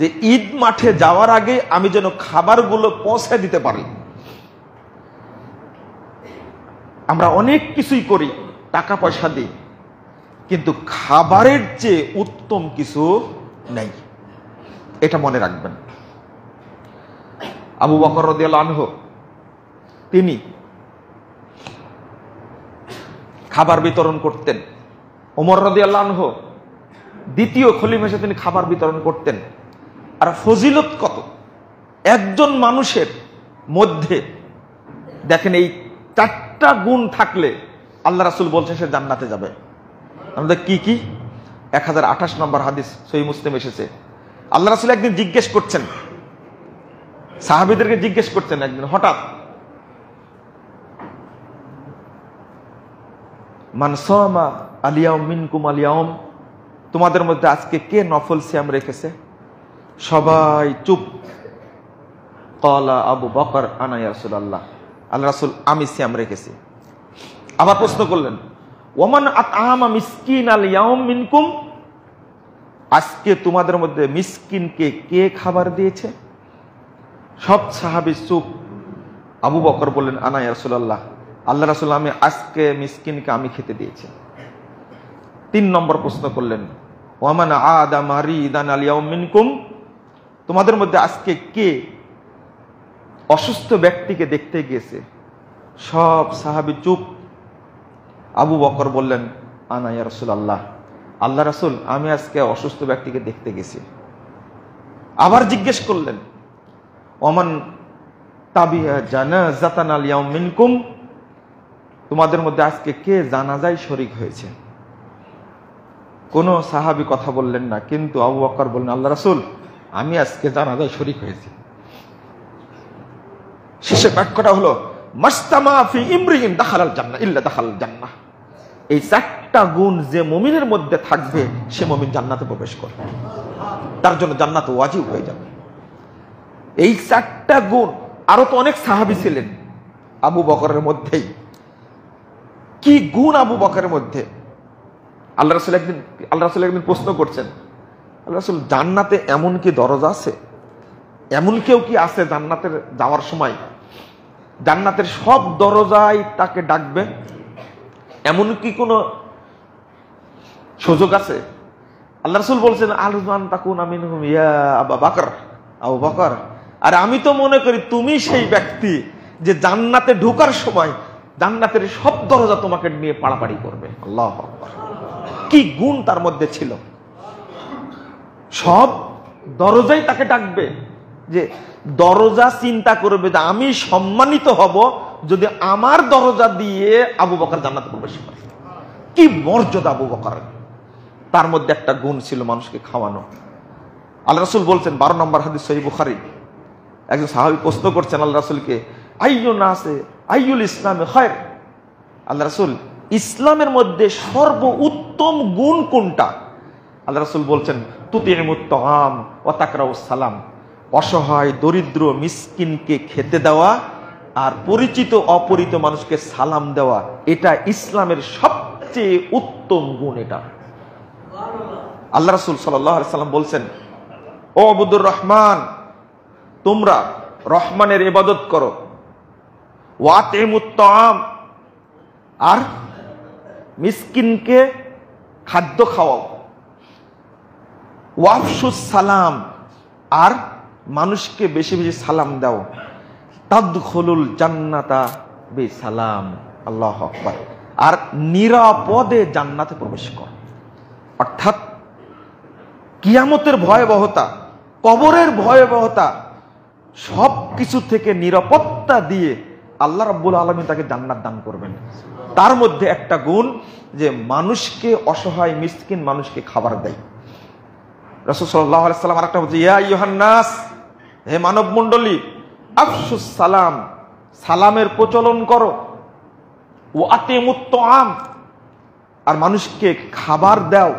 যে ঈদ মাঠে যাওয়ার আগে আমি যেন খাবারগুলো পৌঁছে দিতে পারি। আমরা অনেক কিছুই করি, টাকা পয়সা দিই, কিন্তু খাবারের চেয়ে উত্তম কিছু নেই, এটা মনে রাখবেন। আবু বকর রাদিয়াল্লাহু আনহু তিনি খাবার বিতরণ করতেন। ওমর রাদিয়াল্লাহু আনহু দ্বিতীয় খলিফা হিসেবে তিনি খাবার বিতরণ করতেন। আর ফজিলত কত! একজন মানুষের মধ্যে দেখেন এই 4টা গুণ থাকলে আল্লাহ রাসূল বলছেন সে জান্নাতে যাবে। আমাদের কি কি? 1028 নম্বর হাদিস সহিহ মুসলিম এসেছে। আল্লাহ রাসূল একদিন জিজ্ঞেস করছেন, সাহাবীদেরকে জিজ্ঞেস করছেন একদিন হঠাৎ, মান সামা আল-ইয়াউম মিনকুম আল-ইয়াউম, তোমাদের মধ্যে আজকে কে নফল সিয়াম রেখেছে? সবাই চুপ। ক্বালা আবু বকর আনা ইয়া রাসূলুল্লাহ, আল্লাহ রাসূল আমি সিয়াম রেখেছি। আবার প্রশ্ন করলেন, ওমান আতআমা মিসকিন আল-ইয়াউম মিনকুম, আজকে তোমাদের মধ্যে মিসকিনকে কে খাবার দিয়েছে? সব সাহাবী চুপ। আবু বকর বললেন আনা ইয়া রাসূলুল্লাহ, আল্লাহ রাসূল আমি আজকে মিসকিনকে আমি খেতে দিয়েছি। 3 নম্বর প্রশ্ন করলেন, ওয়ামান আদা মারিদান আল-ইয়াউম মিনকুম, তোমাদের মধ্যে আজকে কে অসুস্থ ব্যক্তিকে দেখতে গিয়েছে? সব সাহাবী চুপ। আবু বকর বললেন আনা ইয়া রাসূলুল্লাহ, আল্লাহ রাসূল আমি আজকে অসুস্থ ব্যক্তিকে দেখতে গেছি। আবার জিজ্ঞেস করলেন, ওমান তাবিয়া জানাজাতান আল-ইয়াউম মিনকুম, তোমাদের মধ্যে আজকে কে জানাজায় শরীক হয়েছে? কোন সাহাবী কথা বললেন না, কিন্তু আবু বকর বললেন আল্লাহ রাসূল আমি আজকে জানাজায় শরীক হয়েছি। শেষে বাক্যটা হলো মাসতামা ফি ইমরিন দাখালাল জান্নাহ ইল্লা দাখালাল জান্নাহ। এই 4টা গুণ যে মুমিনের মধ্যে থাকবে সে মুমিন জান্নাতে প্রবেশ করবে, তার জন্য জান্নাত ওয়াজিব হয়ে যাবে। এই 4টা গুণ, আরো তো অনেক সাহাবী ছিলেন আবু বকরের মধ্যেই। কি গুণ আবু বকরের মধ্যে! আল্লাহ রাসূল একদিন প্রশ্ন করছেন, আল্লাহ রাসূল জান্নাতে এমন কি দরজা আছে, এমন কেউ কি আছে জান্নাতের যাওয়ার সময় জান্নাতের সব দরজায় তাকে ডাকবে, এমন কি কোনো সুযোগ আছে? আল্লাহ রাসূল বলছেন আলমান তাকুনা মিনহুম ইয়া আবু বকর, আবু বকর আরে আমি তো মনে করি তুমি সেই ব্যক্তি যে জান্নাতে ঢোকার সময় জান্নাতের সব দরজা তোমাকে নিয়ে পাড়াপাড়ি করবে। আল্লাহু আকবার! কি গুণ তার মধ্যে ছিল! সব দরজাই তাকে ডাকবে যে দরজা চিন্তা করবে যে আমি সম্মানিত হব যদি আমার দরজা দিয়ে আবু বকর জান্নাতে প্রবেশ করে। কি মর্যাদা আবু বকর! তার মধ্যে একটা গুণ ছিল মানুষকে খাওয়ানো। আল্লাহ রাসূল বলছেন, 12 নম্বর হাদিস সহিহ বুখারী, একজন সাহাবী প্রশ্ন করছেন আল্লাহ রাসূলকে, আইয়ুন নাসে আইয়ুল ইসলামে খায়র। আল্লাহ রাসূল, ইসলামের মধ্যে সর্ব উত্তম গুণ কোনটা? আল্লাহ রাসূল বলছেন, তুতিমুত তাআম ওয়া তাকরাউস সালাম। অসহায় দরিদ্র মিসকিনকে খেতে দেওয়া আর পরিচিত অপরিচিত মানুষকে সালাম দেওয়া, এটা ইসলামের সবচেয়ে উত্তম গুণ। এটা আল্লাহ রাসূল সাল্লাল্লাহু আলাইহি সাল্লাম বলছেন, ও আবুদুর রহমান, তোমরা রহমানের ইবাদত করো, ওয়াতিমুত তাআম, আর মিসকিনকে খাদ্য খাওয়াও, ওয়াফশুস সালাম, আর মানুষকে বেশি বেশি সালাম দাও, তাদখুলুল জান্নাতা বিসালাম। আল্লাহু আকবার। আর নিরাপদে জান্নাতে প্রবেশ করো। অর্থাৎ কিয়ামতের ভয়াবহতা, কবরের ভয়াবহতা, সব কিছু থেকে নিরাপত্তা দিয়ে আল্লাহ রাব্বুল আলামিন তাকে জান্নাত দান করবেন। তার মধ্যে একটা গুণ যে মানুষকে, অসহায় মিসকিন মানুষকে খাবার দেয়। রাসূল সাল্লাল্লাহু আলাইহি সাল্লাম আরেকটা বলছে, ইয়া আইয়ুহান নাস, হে মানব মণ্ডলী, আফশুস সালাম, সালামের প্রচলন করো, ওয়া আতিমুত তাআম, আর মানুষকে খাবার দাও,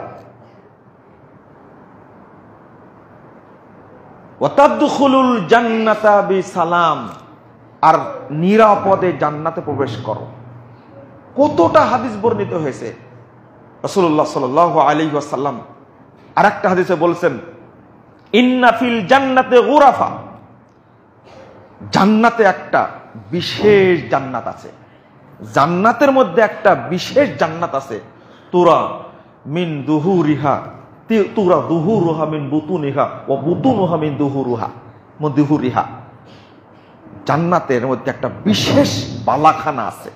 ওয়া তাদখুলুল জান্নাতা বিসালাম, আর নিরাপদে জান্নাতে প্রবেশ করো। কতটা হাদিস বর্ণিত হয়েছে। রাসূলুল্লাহ সাল্লাল্লাহু আলাইহি ওয়াসাল্লাম আরেকটা হাদিসে বলছেন, ইন্না ফিল জান্নাতে গুরাফা, জান্নাতে একটা বিশেষ জান্নাত আছে। জান্নাতের মধ্যে একটা বিশেষ জান্নাত আছে। তুরা মিন দুহুরিহা, তুরা দুহুরুহা মিন বুতুনিহা ওয়া বুতুনুহা মিন দুহুরিহা। জান্নাতের মধ্যে একটা বিশেষ বালাখানা আছে,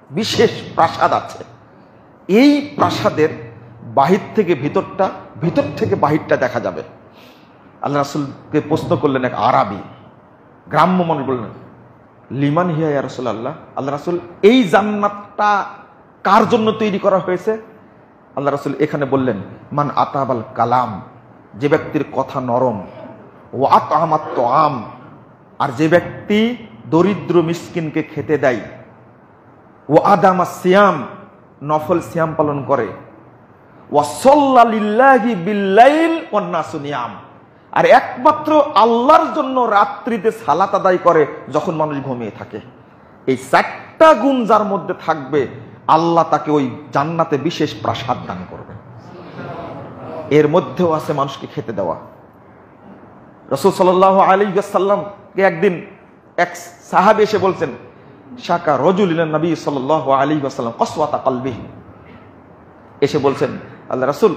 বিশেষ প্রাসাদ আছে। এই প্রাসাদের বাহির থেকে ভিতরটা, ভিতর থেকে বাহিরটা দেখা যাবে। আল্লাহ রাসূলকে প্রশ্ন করলেন এক আরবি, গ্রাম্য মানুষ, বললেন, লিমান হিয়া ইয়া রাসূলুল্লাহ। আল্লাহ রাসূল, এই জান্নাতটা কার জন্য তৈরি করা হয়েছে? আল্লাহ রাসূল এখানে বললেন, মান আতাবাল কালাম, যে ব্যক্তির কথা নরম, ওয়া আতআমাত তাআম, আর যে ব্যক্তি দরিদ্র মিসকিনকে খেতে দেয়, ওয়া আদামাস সিয়াম, নফল সিয়াম পালন করে, ওয়া সাল্লা লিল্লাহি বিল্লাইল ওয়ান নাসু নিয়াম, আর একমাত্র আল্লাহর জন্য রাত্রিতে সালাত আদায় করে যখন মানুষ ঘুমিয়ে থাকে। এই 4টা গুণ যার মধ্যে থাকবে, আল্লাহ তাকে ওই জান্নাতে বিশেষ প্রাসাদ দান করবে। এর মধ্যেও আছে মানুষকে খেতে দেওয়া। রাসূল সাল্লাল্লাহু আলাইহি ওয়াসাল্লামকে একদিন এক সাহাবী এসে বলছেন, শাকা রাজুলিন নবী সাল্লাল্লাহু আলাইহি ওয়াসাল্লাম কসওয়াতা কলবিহি, এসে বলছেন, আল্লাহ রাসূল,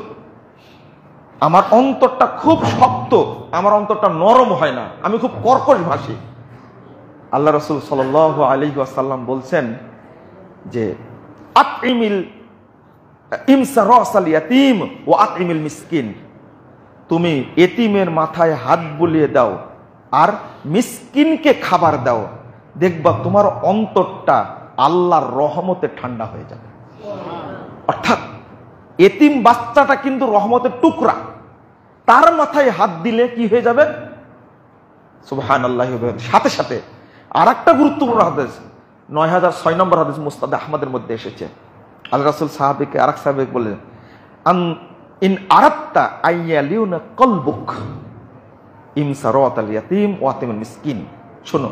আমার অন্তরটা খুব শক্ত, আমার অন্তরটা নরম হয় না, আমি খুব কর্কশ ভাষী। আল্লাহ রাসূল সাল্লাল্লাহু আলাইহি ওয়াসাল্লাম বলছেন যে, আতইমিল ইমসা রাসাল ইয়াতীম ওয়া আতইমিল মিসকিন, তুমি এতিমের মাথায় হাত বুলিয়ে দাও আর মিসকিনকে খাবার দাও, দেখবা তোমার অন্তরটা আল্লাহর রহমতে ঠান্ডা হয়ে যাবে। অর্থাৎ এতিম বাচ্চাটা কিন্তু রহমতের টুকরা, তার মাথায় হাত দিলে কি হয়ে যাবে? সুবহানাল্লাহি ওয়া বিহামদিহি। সাথে সাথে আরেকটা গুরুত্বপূর্ণ হাদিস, 9006 নম্বর হাদিস মুসনাদ আহমদের মধ্যে এসেছে। আল্লাহ রাসূল সাহাবীকে, আরেক সাহাবীকে বললেন, ইন আরাদতা আইয়ালিউনা কলবুক ইমসারাতাল ইয়াতীম ওয়া আতিমুল মিসকিন, শোনো,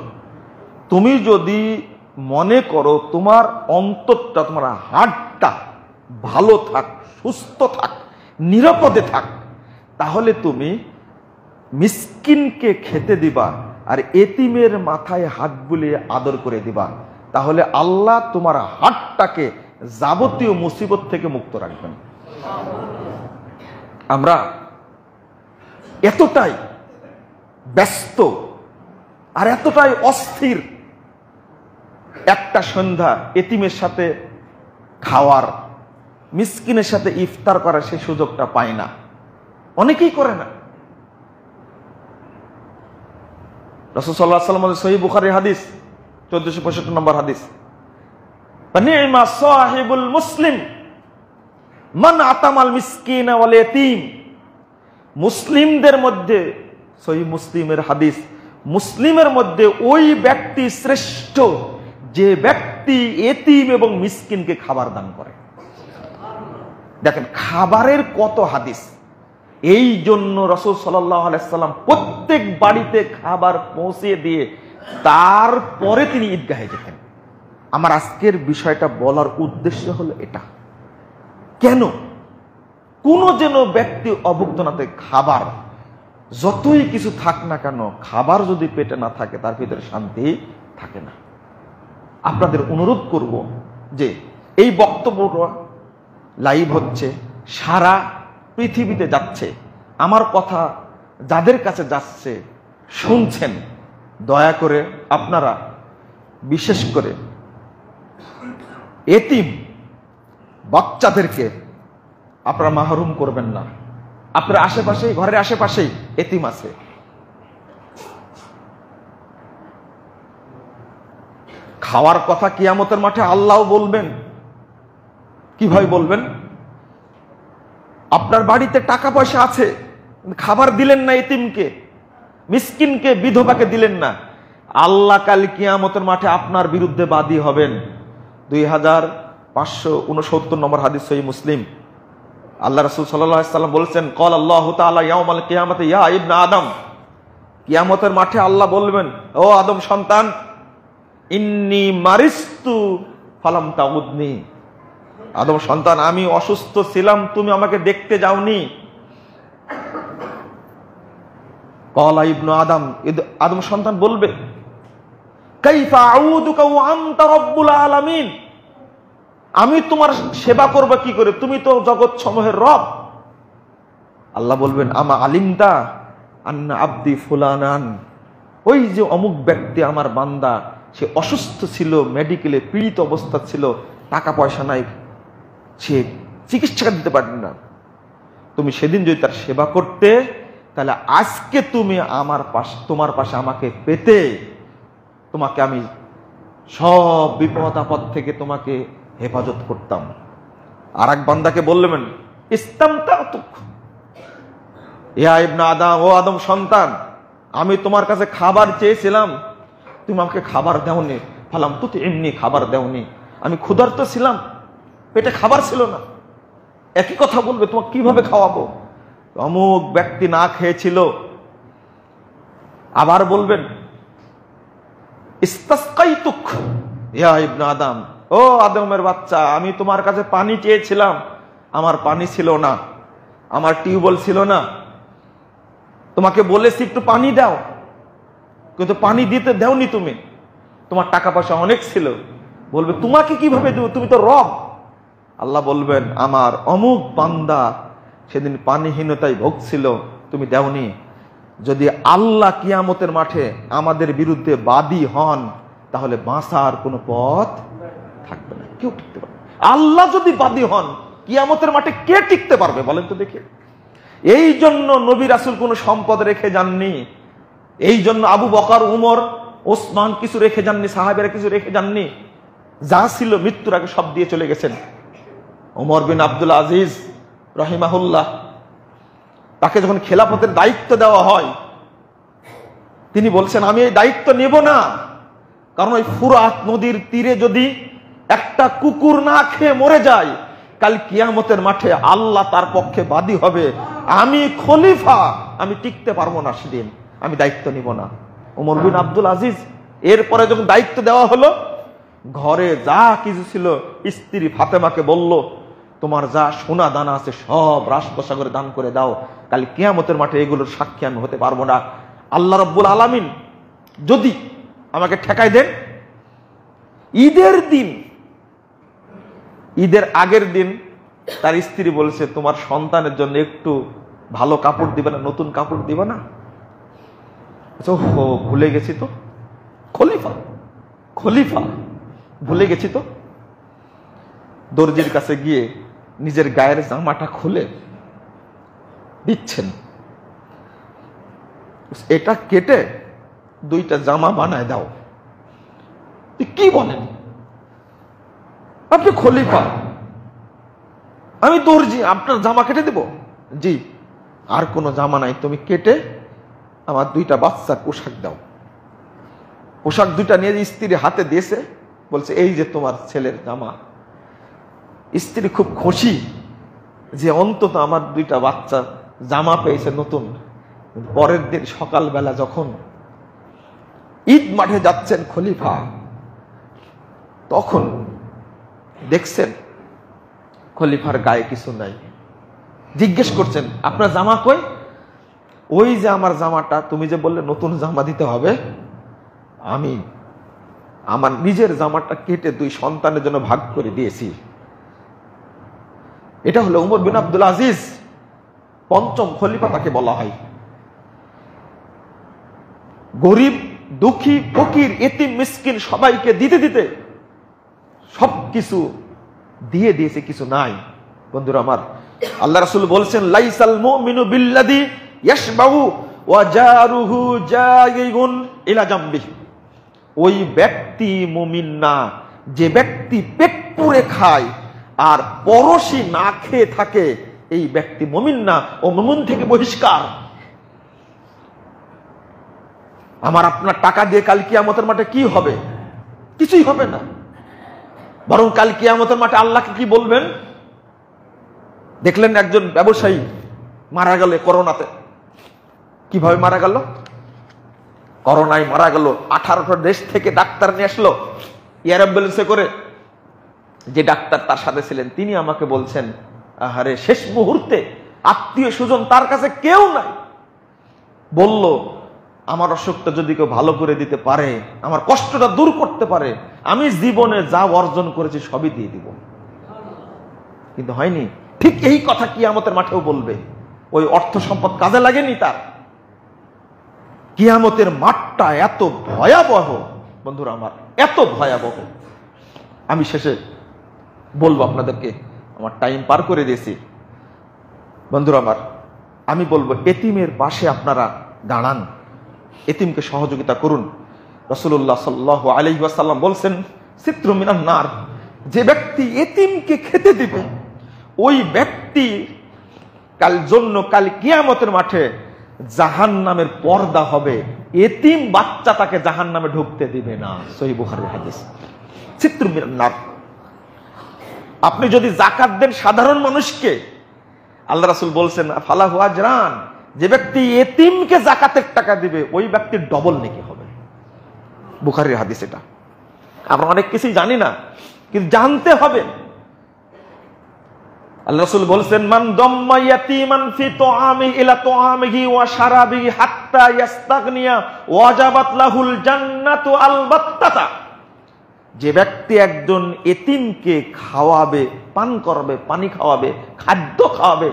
তুমি যদি মনে করো তোমার অন্তরটা, তোমার হার্টটা ভালো থাক, সুস্থ থাক, নিরাপদে থাক, তাহলে তুমি মিসকিনকে খেতে দিবা আর এতিমের মাথায় হাত বুলিয়ে আদর করে দিবা, তাহলে আল্লাহ তোমার হার্টটাকে যাবতীয় মুসিবত থেকে মুক্ত রাখবেন। আমরা এতটাই ব্যস্ত আর এতটাই অস্থির, একটা সন্ধ্যা এতিমের সাথে খাওয়ার, মিসকিনের সাথে ইফতার করার সেই সুযোগটা পাই না, অনেকেই করে না। রাসূল সাল্লাল্লাহু আলাইহি ওয়াসাল্লাম সহিহ বুখারী হাদিস 1465 নম্বর হাদিস, নি'মা সাহিবুল মুসলিম মান আতামাল মিসকিনা ওয়াল ইয়াতীম। মুসলিমদের মধ্যে, সহিহ মুসলিমের হাদিস, মুসলিমের মধ্যে ওই ব্যক্তি শ্রেষ্ঠ যে ব্যক্তি এতিম এবং মিসকিনকে খাবার দান করে। দেখেন খাবারের কত হাদিস। এই জন্য রাসূল সাল্লাল্লাহু আলাইহি সাল্লাম প্রত্যেক বাড়িতে খাবার পৌঁছে দিয়ে তারপরে তিনি ঈদগাহে যেতেন। আমার আজকের বিষয়টা বলার উদ্দেশ্য হলো এটা, কেন কোনো যেন ব্যক্তি অভুক্ত না থাকে। খাবার যতই কিছু থাক না কেন, খাবার যদি পেটে না থাকে তার ভিতরে শান্তি থাকে না। আপনাদের অনুরোধ করব যে এই বক্তব্যটা লাইভ হচ্ছে, সারা পৃথিবীতে যাচ্ছে, আমার কথা যাদের কাছে যাচ্ছে শুনছেন, দয়া করে আপনারা বিশেষ করে এতিম বাচ্চাদেরকে আপনারা মাহরুম করবেন না। আপনার আশেপাশেই, ঘরের আশেপাশেই এতিম আছে। খাওয়ার কথা কিয়ামতের মাঠে আল্লাহ বলবেন। কিভাবে বলবেন? আপনার বাড়িতে টাকা পয়সা আছে, খাবার দিলেন না এতিমকে, মিসকিনকে, বিধবাকে দিলেন না, আল্লাহ কাল কিয়ামতের মাঠে আপনার বিরুদ্ধে বাদী হবেন। 2569 নম্বর হাদিস, সহিহ মুসলিম। আল্লাহ রাসূল সাল্লাল্লাহু আলাইহি ওয়াসাল্লাম বলেছেন, ক্বাল আল্লাহু তাআলা ইয়াউমাল কিয়ামাতি ইয়া ইবনা আদম। কিয়ামতের মাঠে আল্লাহ বলবেন, ও আদম সন্তান, ইন্নী মারিস্তু ফালাম তাউদনি। আদম সন্তান, আমি অসুস্থ ছিলাম, তুমি আমাকে দেখতে যাওনি। ক্বালা ইবনু আদম, আদম সন্তান বলবে, কাইফা আউদুকা ওয়া আনতা রাব্বুল আলামিন। আমি তোমার সেবা করব কি করে, তুমি তো জগৎ সমূহের রব। আল্লাহ বলবেন, আমা আলিমতা আন্না আব্দি ফুলানান, ওই যে অমুক ব্যক্তি আমার বান্দা, সে অসুস্থ ছিল, মেডিকেলে পীড়িত অবস্থা ছিল, টাকা পয়সা নাই, সে চিকিৎসা দিতে পারবে না। তুমি সেদিন যদি তার সেবা করতে, তাহলে আজকে তুমি আমার পাশে, তোমার পাশে আমাকে পেতে, তোমাকে আমি সব বিপদ আপদ থেকে তোমাকে হেফাজত করতাম। আর এক বান্দাকে বললেন, ইস্তামতাতুক ইয়া ইবনা আদম, ও আদম সন্তান, আমি তোমার কাছে খাবার চেয়েছিলাম, তুমি আমাকে খাবার দেওনি। ফালাম তুতি, এমনি খাবার দেওনি, আমি ক্ষুধার্ত ছিলাম, পেটে খাবার ছিল না। একই কথা বলবে, তোমাকে কিভাবে খাওয়াবো? অমুক ব্যক্তি না খেয়েছিল। আবার বলবেন, ইস্তাসকাইতুক ইয়া ইবনা আদম, ও আদমের বাচ্চা, আমি তোমার কাছে পানি চেয়েছিলাম, আমার পানি ছিল না, আমার টিউবওয়েল ছিল না, তোমাকে বলেছি একটু পানি দাও, কিন্তু পানি দিতে দেওনি তুমি, তোমার টাকা পয়সা অনেক ছিল। বলবে, তোমাকে কিভাবে দেব, তুমি তো রব। আল্লাহ বলবেন, আমার অমুক বান্দা সেদিন পানিহীনতায় ভুগছিল, তুমি দেওনি। যদি আল্লাহ কিয়ামতের মাঠে আমাদের বিরুদ্ধে বাদী হন, তাহলে বাঁচার কোনো পথ থাকবে না, কেউ টিকতে পারবে। আল্লাহ যদি বাদী হন, কিয়ামতের মাঠে কে টিকতে পারবে বলেন তো দেখে? এই জন্য নবী রাসূল কোনো সম্পদ রেখে যাননি। এই জন্য আবু বকর, উমর, ওসমান কিছু রেখে যাননি, সাহাবেরা কিছু রেখে যাননি। যা ছিল মৃত্যুর আগে সব দিয়ে চলে গেছেন। ওমর বিন আব্দুল আজিজ রহিমাহুল্লাহ, তাকে যখন খেলাফতের দায়িত্ব দেওয়া হয়, তিনি বলছেন, আমি এই দায়িত্ব নেব না, কারণ ওই ফুরাত নদীর তীরে যদি একটা কুকুর না খেয়ে মরে যায়, কাল কিয়ামতের মাঠে আল্লাহ তার পক্ষে বাদী হবে। আমি খলিফা, আমি টিকতে পারবো না সেদিন, আমি দায়িত্ব নিব না। ওমর বিন আব্দুল আজিজ এরপরে যখন দায়িত্ব দেওয়া হলো, ঘরে যা কিছু ছিল স্ত্রী ফাতেমাকে বলল, তোমার যা সোনা দানা আছে সব রাজকোষাগারে দান করে দাও, কাল কিয়ামতের মাঠে এগুলোর সাক্ষী আমি হতে পারবো না। আল্লাহ রাব্বুল আলামিন যদি আমাকে ঠেকাই দেন, ঈদের দিন, ঈদের আগের দিন তার স্ত্রী বলছে, তোমার সন্তানের জন্য একটু ভালো কাপড় দিবে না, নতুন কাপড় দিবে না? ভুলে গেছি তো, খলিফা খলিফা ভুলে গেছি তো। দর্জির কাছে গিয়ে নিজের গায়ের জামাটা খুলে দিচ্ছেন, এটা কেটে 2টা জামা বানায় দাও। কি বলেন? আপনি খলিফা, আমি দর্জি, আপনার জামা কেটে দেব? জি, আর কোনো জামা নাই, তুমি কেটে আমার 2টা বাচ্চার পোশাক দাও। পোশাক 2টা নিয়ে স্ত্রী হাতে দিয়েছে, বলছে এই যে তোমার ছেলের জামা। স্ত্রী খুব খুশি যে অন্তত আমার 2টা বাচ্চা জামা পেয়েছে নতুন। পরের দিন সকালবেলা যখন ঈদ মাঠে যাচ্ছেন খলিফা, তখন দেখছেন খলিফার গায়ে কিছু নাই। জিজ্ঞেস করছেন আপনার জামা কই? ওই যে আমার জামাটা, তুমি যে বললে নতুন জামা দিতে হবে, আমি আমার নিজের জামাটা কেটে 2 সন্তানের জন্য ভাগ করে দিয়েছি। এটা হলো উমর বিন আব্দুল আজিজ, 5ম খলিফা তাকে বলা হয়। গরিব, দুঃখী, ফকির, এতিম, মিসকিন সবাইকে দিতে দিতে সবকিছু দিয়ে দিয়েছে, কিছু নাই। বন্ধুরা আমার, আল্লাহ রাসূল বলছেন লাইসাল মুমিনু বিল্লাযী ইয়াশবাউ ওয়া জারুহু জায়িগুন ইলা জামবিহি। ওই ব্যক্তি মুমিন না যে ব্যক্তি পেট পুরে খায় আর পরশী না খেয়ে থাকে, এই ব্যক্তি মুমিন না, ও মুমিন থেকে বহিষ্কার। আমার আপনার টাকা দিয়ে কাল কিয়ামতের মাঠে কি হবে? কিছুই হবে না। বরং কাল কিয়ামতের মাঠে আল্লাহকে কি বলবেন? দেখলেন একজন ব্যবসায়ী মারা গেল করোনাতে। কিভাবে মারা গেল? করোনায় মারা গেল। 18টা দেশ থেকে ডাক্তার নিয়ে আসলো এয়ার অ্যাম্বুলেন্সে করে। যে ডাক্তার তার সাথে ছিলেন তিনি আমাকে বলছেন, আহারে শেষ মুহূর্তে আত্মীয় স্বজন তার কাছে কেউ নাই, বলল আমার অসুখটা যদি কেউ ভালো করে দিতে পারে, আমার কষ্টটা দূর করতে পারে, আমি জীবনে যা অর্জন করেছি সবই দিয়ে দিব। কিন্তু হয়নি। ঠিক এই কথা কিয়ামতের মাঠেও বলবে। ওই অর্থ সম্পদ কাজে লাগেনি তার। কিয়ামতের মাঠটা এত ভয়াবহ বন্ধুরা আমার, এত ভয়াবহ। আমি শেষে বলবো আপনাদেরকে, আমার টাইম পার করে দিয়েছি। বন্ধুরা আমার, আমি বলবো এতিমের পাশে আপনারা দাঁড়ান, এতিমকে সহযোগিতা করুন। রাসূলুল্লাহ সাল্লাল্লাহু আলাইহি ওয়াসাল্লাম বলছেন সিত্রু মিনান নার, যে ব্যক্তি এতিমকে খেতে দিবে ওই ব্যক্তি কাল কিয়ামতের মাঠে জাহান্নামের পর্দা হবে। এতিম বাচ্চা তাকে জাহান্নামে ঢুকতে দিবে না। সহিহ বুখারীর হাদিস। সিত্রু মিনান নার। আপনি যদি যাকাত দেন সাধারণ মানুষকে, আল্লাহ রাসূল বলছেন ফালাহু আজরান, যে ব্যক্তি এতিমকে যাকাতের টাকা দিবে ওই ব্যক্তির ডবল নেকি হবে। বুখারীর হাদিস এটা। আমরা অনেক কিছুই জানি না, কিন্তু জানতে হবে। আল্লাহ রাসূল বলছেন মান দাম্মা ইয়াতীমান ফি তুআমি ইলা তুআমিহি ওয়া শারাবিহি হাত্তা ইস্তাগনিয়া ওয়াজাবাত লাহুল জান্নাতু আলবাত্তাতা। যে ব্যক্তি একজন এতিমকে খাওয়াবে, পান করাবে, পানি খাওয়াবে, খাদ্য খাওয়াবে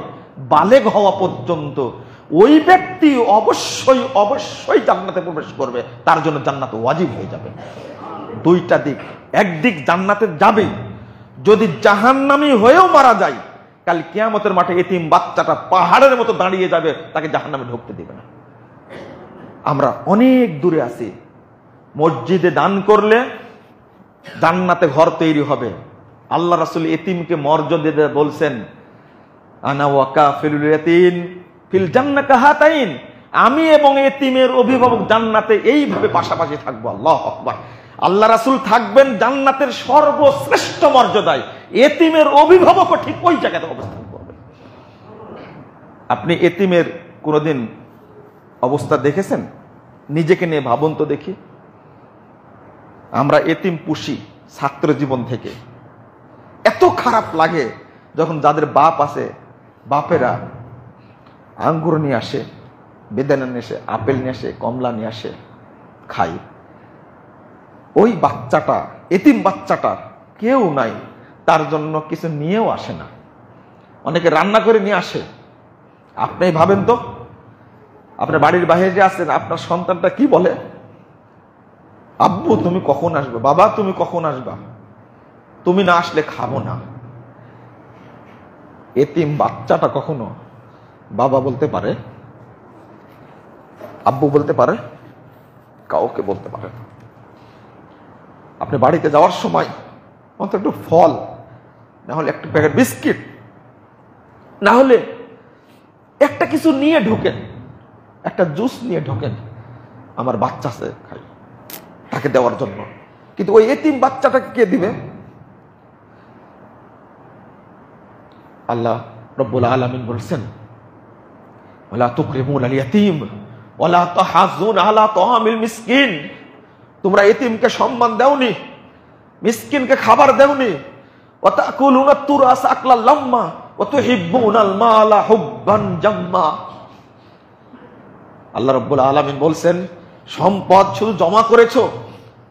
বালেগ হওয়া পর্যন্ত, ওই ব্যক্তি অবশ্যই অবশ্যই জান্নাতে প্রবেশ করবে। তার জন্য জান্নাত ওয়াজিব হয়ে যাবে। 2টা দিক। একদিক জান্নাতে যাবে, যদি জাহান্নামী হয়েও মারা যায় কাল কিয়ামতের মাঠে এতিম বাচ্চাটা পাহাড়ের মতো দাঁড়িয়ে যাবে, তাকে জাহান্নামে ঢুকতে দিবে না। আমরা অনেক দূরে আছি। মসজিদে দান করলে জান্নাতে ঘর তৈরি হবে। আল্লাহ রাসূল এতিমকে মর্যাদা দিয়ে বলছেন আনা ওয়া কাফিলুল ইয়াতীম ফিল জান্নাতি কাহাতাইন, আমি এবং এতিমের অভিভাবক জান্নাতে এইভাবে পাশাপাশি থাকবো। আল্লাহু আকবার। আল্লাহ রাসূল থাকবেন জান্নাতের সর্বশ্রেষ্ঠ মর্যাদায়, এতিমের অভিভাবকও ঠিক ওই জায়গাতে অবস্থান করবে। আপনি এতিমের কোনোদিন অবস্থা দেখেছেন? নিজেকে নিয়ে ভাবুন তো দেখি। আমরা এতিম পুষি ছাত্র জীবন থেকে। এত খারাপ লাগে যখন যাদের বাপ আছে, বাপেরা আঙ্গুর নিয়ে আসে, বেদানা নিয়ে আসে, আপেল নিয়ে আসে, কমলা নিয়ে আসে, খাই। ওই বাচ্চাটা, এতিম বাচ্চাটার কেউ নাই, তার জন্য কিছু নিয়েও আসে না। অনেকে রান্না করে নিয়ে আসে। আপনি ভাবেন তো, আপনার বাড়ির বাইরে আছেন, আপনার সন্তানটা কি বলে? আব্বু তুমি কখন আসবে, বাবা তুমি কখন আসবা, তুমি না আসলে খাবো না। এতিম বাচ্চাটা কখনো বাবা বলতে পারে, আব্বু বলতে পারে? কাউকে বলতে পারেন। আপনি বাড়িতে যাওয়ার সময় অন্তত একটু ফল, না হলে একটা প্যাকেট বিস্কিট, না হলে একটা কিছু নিয়ে ঢোকেন, একটা জুস নিয়ে ঢোকেন, আমার বাচ্চা আছে খাই, তাকে দেওয়ার জন্য। কিন্তু ওই এতিম বাচ্চাটাকে কে দিবে? আল্লাহ রব্বুল আলামিন বলছেন, ওয়ালা তুকরিমুনাল ইয়াতীম ওয়ালা তাহাজ্জুন আলা তাআমিল মিসকিন। তোমরা এতিমকে সম্মান দাওনি, মিসকিনকে খাবার দাওনি। ওয়া তাকুলুনা তুরাস আকলা লাম্মা ওয়া তুহিব্বুনাল মালা হুব্বান জাম্মা। আল্লাহ রাব্বুল আলামিন বলছেন, সম্পদ শুধু জমা করেছো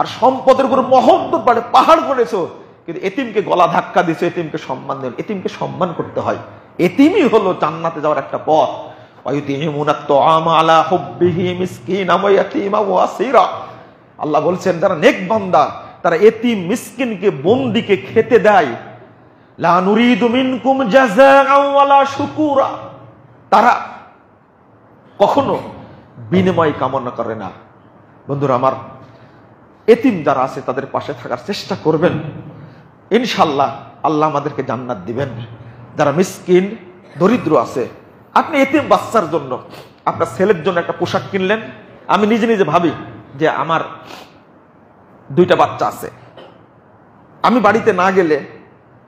আর সম্পদের উপর মহব্বত বাড়ে পাহাড় করেছো, কিন্তু এতিমকে গলা ধাক্কা দিছো, এতিমকে সম্মান দেন। এতিমকে সম্মান করতে হয়। এতিমই হলো জান্নাতে যাওয়ার একটা পথ। আল্লাহ বলছেন, যারা নেক বান্দা তারা এতিম মিসকিনকে বন্দীকে খেতে দেয়। লা নুরিদু মিনকুম জাযাআন ওয়ালা শুকুরা। তারা কখনো বিনিময় কামনা করে না। বন্ধুরা আমার, এতিম যারা আছে তাদের পাশে থাকার চেষ্টা করবেন, ইনশাআল্লাহ আল্লাহ আমাদেরকে জান্নাত দিবেন। যারা মিসকিন দরিদ্র আছে, আপনি এতিম বাচ্চার জন্য, আপনার ছেলের জন্য একটা পোশাক কিনলেন। আমি নিজে নিজে ভাবি যে আমার 2টা বাচ্চা আছে, আমি বাড়িতে না গেলে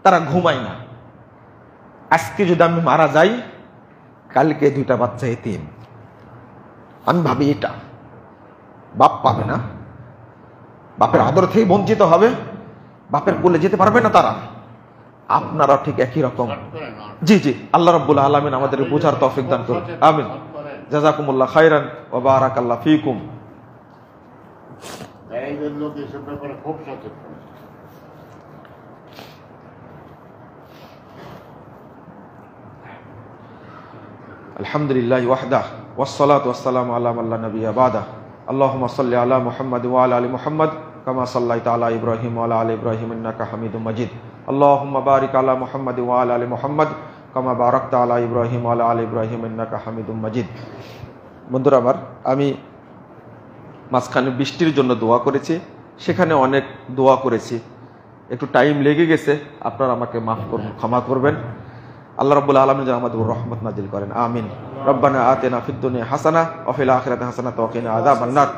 তারা ঘুমায় না। আজকে যদি আমি মারা যাই, কালকে 2টা বাচ্চা এতিম। আমি ভাবি এটা বাপ পাবে না, বাপের আদর থেকে বঞ্চিত হবে, বাপের কোলে যেতে পারবে না তারা। আপনারা ঠিক একই রকম। জি জি, আল্লাহ রাব্বুল আলামিন আমাদের বোঝার তৌফিক দান করুন। আমিন। জাযাকুমুল্লাহ খাইরান ওয়া বারাকাল্লাহু ফীকুম। বাইরের লোক এসব ব্যাপারে খুব সচেতন। আলহামদুলিল্লাহ ওয়াহদাহ ওয়াসসালাতু ওয়াসসালামু আলা মান লা নাবিয়্যা বা'দা। আল্লাহুম্মা সাল্লি আলা মুহাম্মাদ ওয়া আলা আলি মুহাম্মাদ কামা সাল্লাইতা আলা ইব্রাহিম ওয়া আলা আলি ইব্রাহিম ইন্নাকা হামিদুম মাজিদ। আল্লাহুম্মা বারিক আলা মুহাম্মাদ ওয়া আলা আলি মুহাম্মাদ কামা বারাকতা আলা ইব্রাহিম ওয়া আলা আলি ইব্রাহিম ইন্নাকা হামিদুম মাজিদ। বন্ধুরা আমার, আমি মাঝখানে বৃষ্টির জন্য দোয়া করেছি, সেখানে অনেক দোয়া করেছি, একটু টাইম লেগে গেছে, আপনারা আমাকে মাফ করবেন, ক্ষমা করবেন। আল্লাহ রাব্বুল আলামিন যেন আমাদের উপর রহমত নাজিল করেন। আমিন। রব্বানা আতিনা ফিদ দুনিয়া হাসানাহ ওয়া ফিল আখিরাতি হাসানাহ ওয়া কিনা আযাবান নার।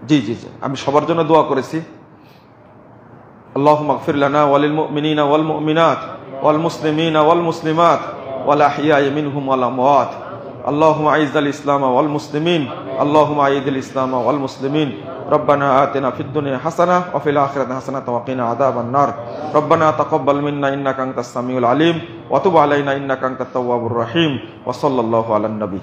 জি জি জি, আমি সবার জন্য দোয়া করেছি। আল্লাহুম্মা ইগফির লানা ওয়া লিল মুমিনিনা ওয়াল মুমিনাত ওয়াল মুসলিমিনা ওয়াল মুসলিমাত ওয়াল আহইয়া'i মিনহুম ওয়াল আমওয়াত। আল্লাহুম্মা আইজ্জিল ইসলাম ওয়াল মুসলিমিন, আল্লাহুম্মা আইজ্জিল ইসলাম ওয়াল মুসলিমিন। রব্বানা আতিনা ফিদ দুনিয়া হাসানাহ ওয়া ফিল আখিরাতি হাসানাহ ওয়া কিনা আযাবান নার। রব্বানা তাকাব্বাল মিন্না ইন্নাকা আনতাস সামিউল আলিম ওয়া তুব আলাইনা ইন্নাকা আনতাত তাওয়াবুর রহিম। ওয়া সাল্লাল্লাহু আলান নবী।